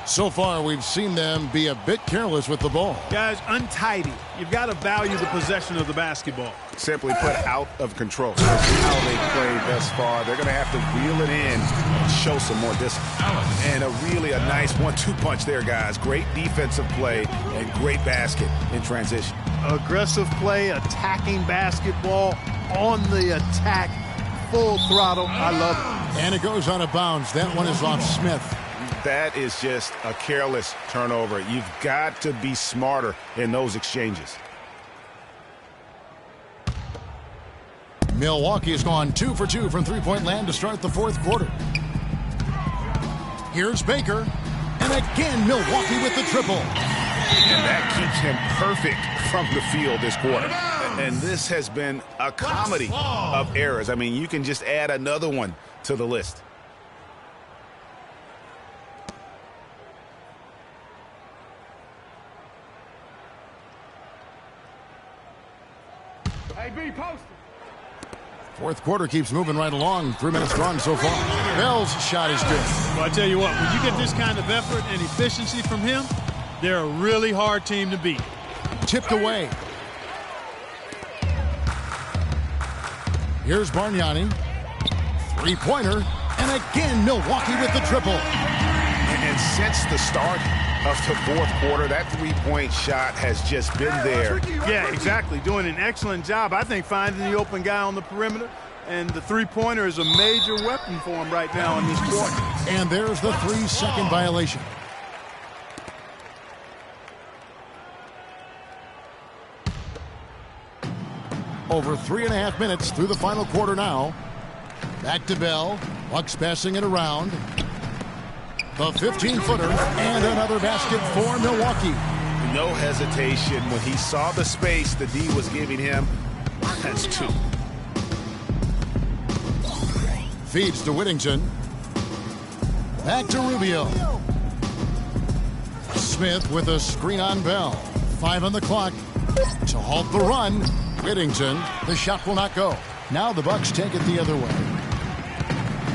So far, we've seen them be a bit careless with the ball. Guys, untidy. You've got to value the possession of the basketball. Simply put, out of control. That's how they played thus far. They're going to have to reel it in and show some more discipline. And a nice 1-2 punch there, guys. Great defensive play and great basket in transition. Aggressive play, attacking basketball, on the attack, full throttle. I love it. And it goes out of bounds. That one is off Smith. That is just a careless turnover. You've got to be smarter in those exchanges. Milwaukee has gone 2 for 2 from three-point land to start the fourth quarter. Here's Baker. And again, Milwaukee with the triple. And that keeps him perfect from the field this quarter. And this has been a comedy of errors. I mean, you can just add another one to the list. Fourth quarter keeps moving right along. 3 minutes gone so far. Bell's shot is good. Well, I tell you what, when you get this kind of effort and efficiency from him, they're a really hard team to beat. Tipped away. Here's Bargnani. Three-pointer. And again, Milwaukee with the triple. And since the start of the fourth quarter, that three-point shot has just been there. Yeah, exactly. Doing an excellent job, I think, finding the open guy on the perimeter. And the three-pointer is a major weapon for him right now in this quarter. And there's the 3-second violation. Over 3.5 minutes through the final quarter now. Back to Bell. Bucks passing it around. The 15-footer and another basket for Milwaukee. No hesitation when he saw the space the D was giving him. That's 2. Feeds to Whittington. Back to Rubio. Smith with a screen on Bell. 5 on the clock. To halt the run, Whittington. The shot will not go. Now the Bucks take it the other way.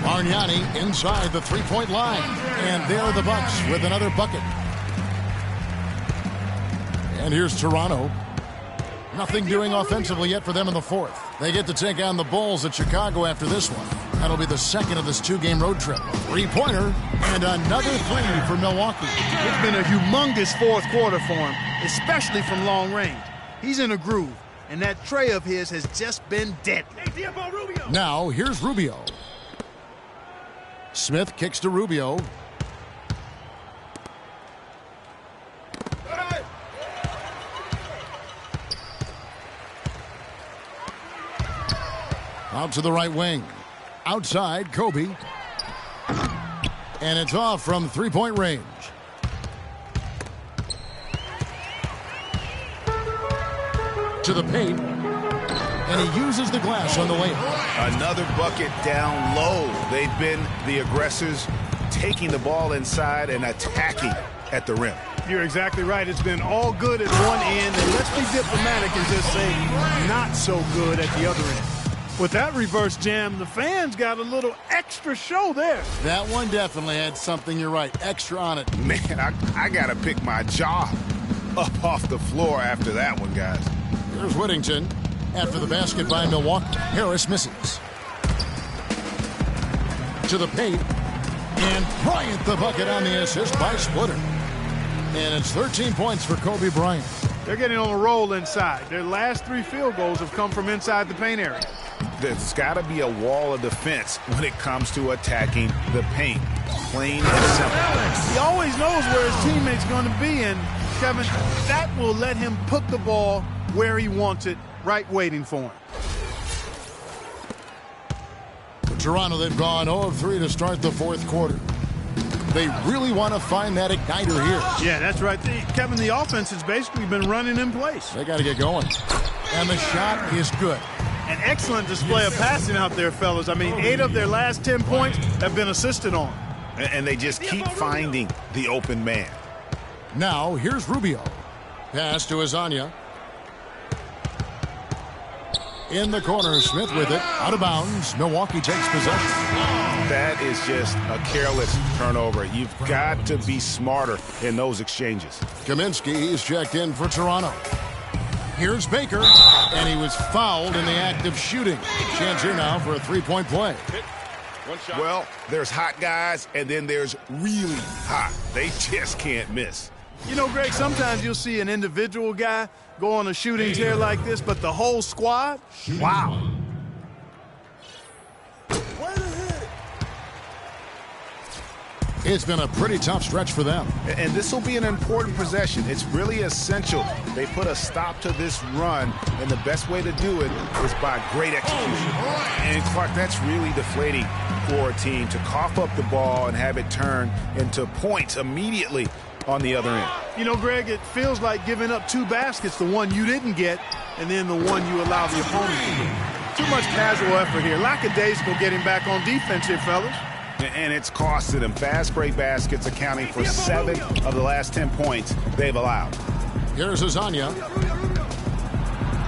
Bargnani inside the three-point line. And there are the Bucks with another bucket. And here's Toronto. Nothing doing offensively yet for them in the fourth. They get to take on the Bulls at Chicago after this one. That'll be the second of this 2-game road trip. Three-pointer and another 3 for Milwaukee. It's been a humongous fourth quarter for him, especially from long range. He's in a groove, and that tray of his has just been deadly. Now, here's Rubio. Smith kicks to Rubio. Out to the right wing. Outside, Kobe. And it's off from three-point range. To the paint. And he uses the glass on the way. Another bucket down low. They've been the aggressors, taking the ball inside and attacking at the rim. You're exactly right. It's been all good at one end, and let's be diplomatic and just say not so good at the other end. With that reverse jam, the fans got a little extra show there. That one definitely had something, you're right, extra on it. Man, I got to pick my jaw up off the floor after that one, guys. Here's Whittington. After the basket by Milwaukee, Harris misses. To the paint. And Bryant the bucket on the assist by Splitter. And it's 13 points for Kobe Bryant. They're getting on a roll inside. Their last 3 field goals have come from inside the paint area. There's got to be a wall of defense when it comes to attacking the paint. Plain and simple. He always knows where his teammate's going to be, and Kevin, that will let him put the ball where he wants it, right waiting for him. Toronto, they've gone 0 of 3 to start the fourth quarter. They really want to find that igniter here. Yeah, that's right. Kevin, the offense has basically been running in place. They got to get going. And the shot is good. An excellent display of passing out there, fellas. I mean, 8 of their last 10 points have been assisted on. And they just keep finding the open man. Now, here's Rubio. Pass to Azania. In the corner, Smith with it. Out of bounds. Milwaukee takes possession. That is just a careless turnover. You've got to be smarter in those exchanges. Kaminsky, he's checked in for Toronto. Here's Baker, and he was fouled in the act of shooting. Chance here now for a three-point play. Well, there's hot guys, and then there's really hot. They just can't miss. You know, Greg, sometimes you'll see an individual guy go on a shooting tear like this, but the whole squad, wow. It's been a pretty tough stretch for them. And this will be an important possession. It's really essential they put a stop to this run, and the best way to do it is by great execution. And, Clark, that's really deflating for a team to cough up the ball and have it turn into points immediately on the other end. You know, Greg, it feels like giving up 2 baskets, the one you didn't get, and then the one you allow the opponent to get. Too much casual effort here. Lackadaisical getting back on defense here, fellas. And it's costed them. Fast break baskets accounting for 7 of the last 10 points they've allowed. Here's Azania.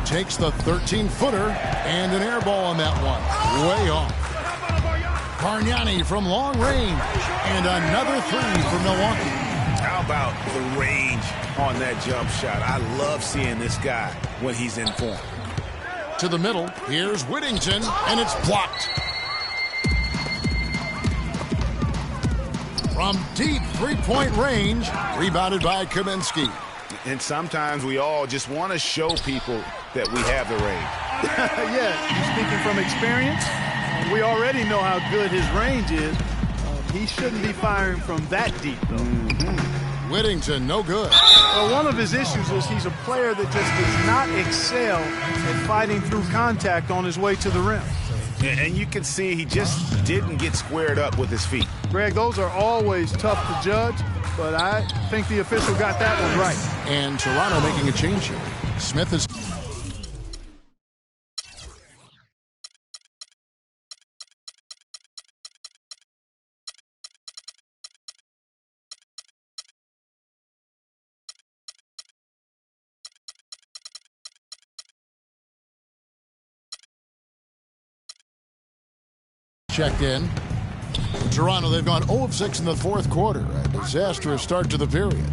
Takes the 13-footer and an air ball on that one. Way off. Bargnani from long range. And another 3 for Milwaukee. How about the range on that jump shot? I love seeing this guy when he's in form. To the middle. Here's Whittington, and it's blocked. From deep three-point range, rebounded by Kaminsky. And sometimes we all just want to show people that we have the range. Yeah, speaking from experience, we already know how good his range is. He shouldn't be firing from that deep, though. Whittington, no good. Well, one of his issues is he's a player that just does not excel at fighting through contact on his way to the rim. And you can see he just didn't get squared up with his feet. Greg, those are always tough to judge, but I think the official got that one right. And Toronto making a change here. Smith is... checked in. Toronto, they've gone 0 of 6 in the fourth quarter. A disastrous start to the period.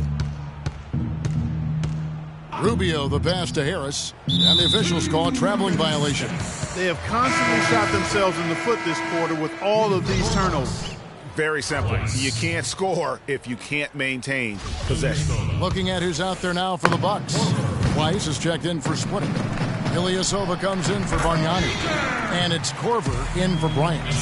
Rubio, the pass to Harris, and the officials call a traveling violation. They have constantly shot themselves in the foot this quarter with all of these turnovers. Very simple. You can't score if you can't maintain possession. Looking at who's out there now for the Bucks. Weiss is checked in for Splitting. Ilyasova comes in for Bargnani. And it's Korver in for Bryant.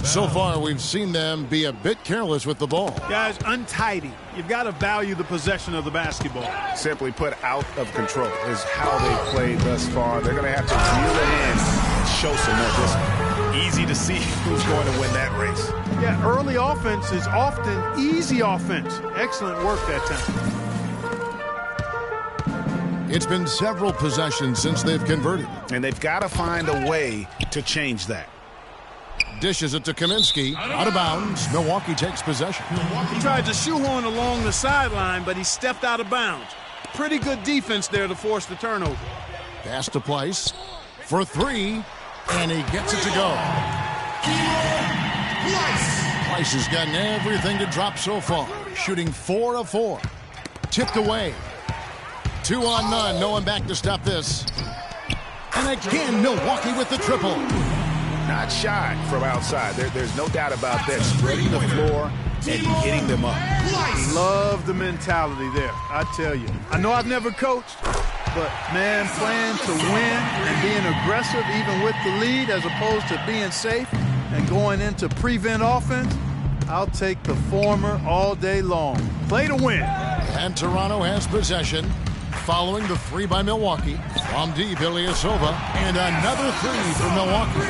So far, we've seen them be a bit careless with the ball. Guys, untidy. You've got to value the possession of the basketball. Simply put, out of control is how they've played thus far. They're going to have to reel it in and show some more discipline. Easy to see who's going to win that race. Yeah, early offense is often easy offense. Excellent work that time. It's been several possessions since they've converted. And they've got to find a way to change that. Dishes it to Kaminsky. Out of bounds. Milwaukee takes possession. He tried to shoehorn along the sideline, but he stepped out of bounds. Pretty good defense there to force the turnover. Pass to Place for 3, and he gets it to go. Place has gotten everything to drop so far. Shooting 4 of 4. Tipped away. 2 on none. No one back to stop this. And again, Milwaukee with the triple. Not shy from outside. There's no doubt about that. Spreading the floor and getting them up. Love the mentality there, I tell you. I know I've never coached, but, man, playing to win and being aggressive even with the lead as opposed to being safe and going into prevent offense, I'll take the former all day long. Play to win. And Toronto has possession. Following the three by Milwaukee. From deep, Ilyasova. And another three for Milwaukee.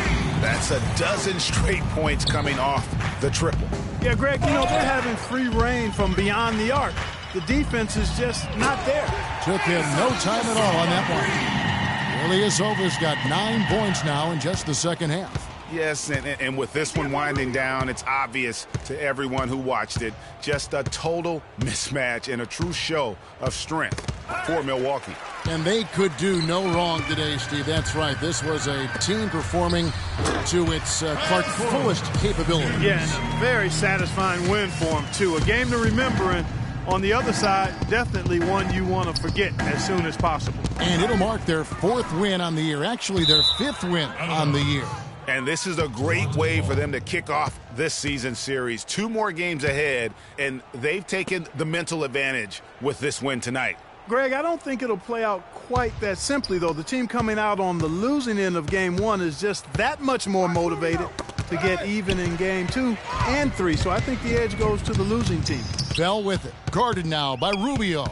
That's a dozen straight points coming off the triple. Yeah, Greg, you know, they're having free reign from beyond the arc. The defense is just not there. Took him no time at all on that one. Ilyasova's got 9 points now in just the second half. Yes, and with this one winding down, it's obvious to everyone who watched it. Just a total mismatch and a true show of strength for Milwaukee. And they could do no wrong today, Steve. That's right. This was a team performing to its fullest capability. Yeah, and a very satisfying win for them, too. A game to remember, and on the other side, definitely one you want to forget as soon as possible. And it'll mark their 4th win on the year. Actually, their 5th win on the year. And this is a great way for them to kick off this season series. 2 more games ahead, and they've taken the mental advantage with this win tonight. Greg, I don't think it'll play out quite that simply, though. The team coming out on the losing end of Game 1 is just that much more motivated to get even in Game 2 and 3. So I think the edge goes to the losing team. Bell with it. Guarded now by Rubio.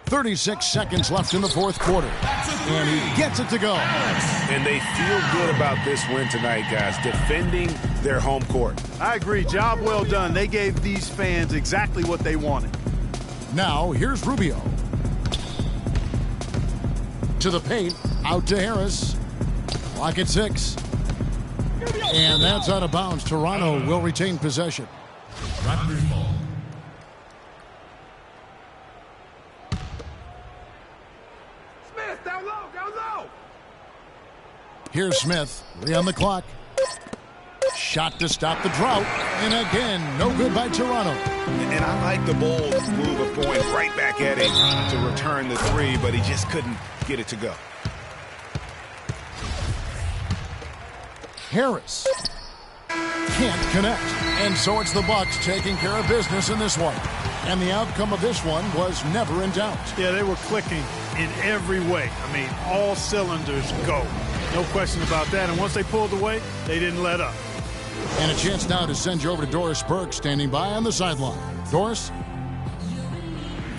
36 seconds left in the 4th quarter. And he gets it to go. And they feel good about this win tonight, guys, defending their home court. I agree. Job well done. They gave these fans exactly what they wanted. Now, here's Rubio. To the paint. Out to Harris. Clock at 6. And that's out of bounds. Toronto will retain possession. Raptors ball. Here's Smith. 3 on the clock. Shot to stop the drought. And again, no good by Toronto. And I like the bold move of going right back at him to return the 3, but he just couldn't get it to go. Harris can't connect. And so it's the Bucks taking care of business in this one. And the outcome of this one was never in doubt. Yeah, they were clicking in every way. I mean, all cylinders go. No question about that. And once they pulled away, they didn't let up. And a chance now to send you over to Doris Burke, standing by on the sideline. Doris?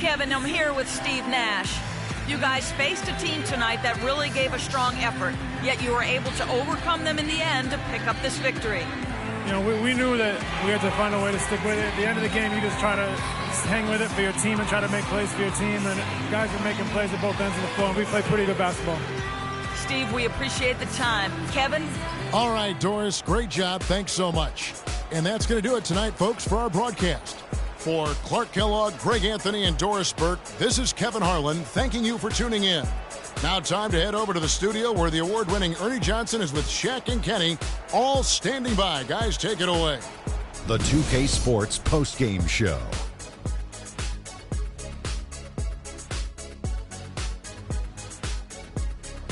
Kevin, I'm here with Steve Nash. You guys faced a team tonight that really gave a strong effort, yet you were able to overcome them in the end to pick up this victory. You know, we knew that we had to find a way to stick with it. At the end of the game, you just try to hang with it for your team and try to make plays for your team. And guys are making plays at both ends of the floor, and we play pretty good basketball. Steve, we appreciate the time. Kevin? All right, Doris, great job. Thanks so much. And that's going to do it tonight, folks, for our broadcast. For Clark Kellogg, Greg Anthony, and Doris Burke, this is Kevin Harlan thanking you for tuning in. Now time to head over to the studio where the award-winning Ernie Johnson is with Shaq and Kenny, all standing by. Guys, take it away. The 2K Sports postgame show.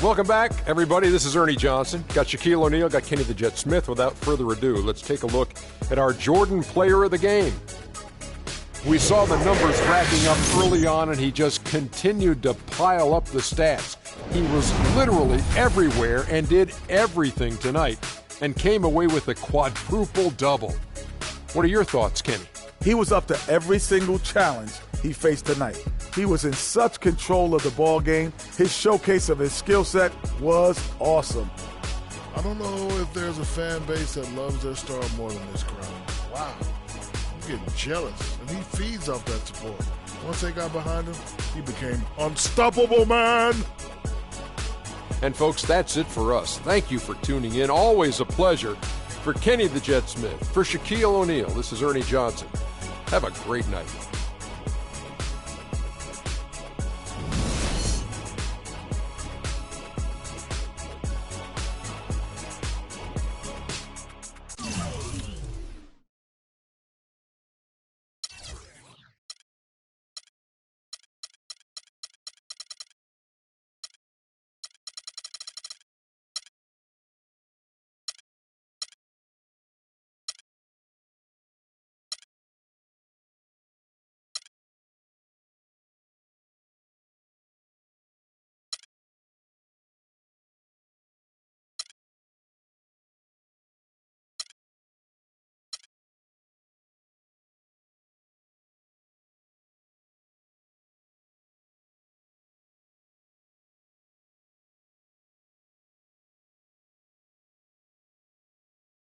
Welcome back, everybody. This is Ernie Johnson. Got Shaquille O'Neal, got Kenny the Jet Smith. Without further ado, let's take a look at our Jordan player of the game. We saw the numbers racking up early on, and he just continued to pile up the stats. He was literally everywhere and did everything tonight and came away with a quadruple double. What are your thoughts, Kenny? He was up to every single challenge he faced tonight. He was in such control of the ball game. His showcase of his skill set was awesome. I don't know if there's a fan base that loves their star more than this crowd. Wow. I'm getting jealous, and he feeds off that support. Once they got behind him, he became unstoppable, man. And folks, that's it for us. Thank you for tuning in. Always a pleasure. For Kenny the Jet Smith, for Shaquille O'Neal, this is Ernie Johnson. Have a great night.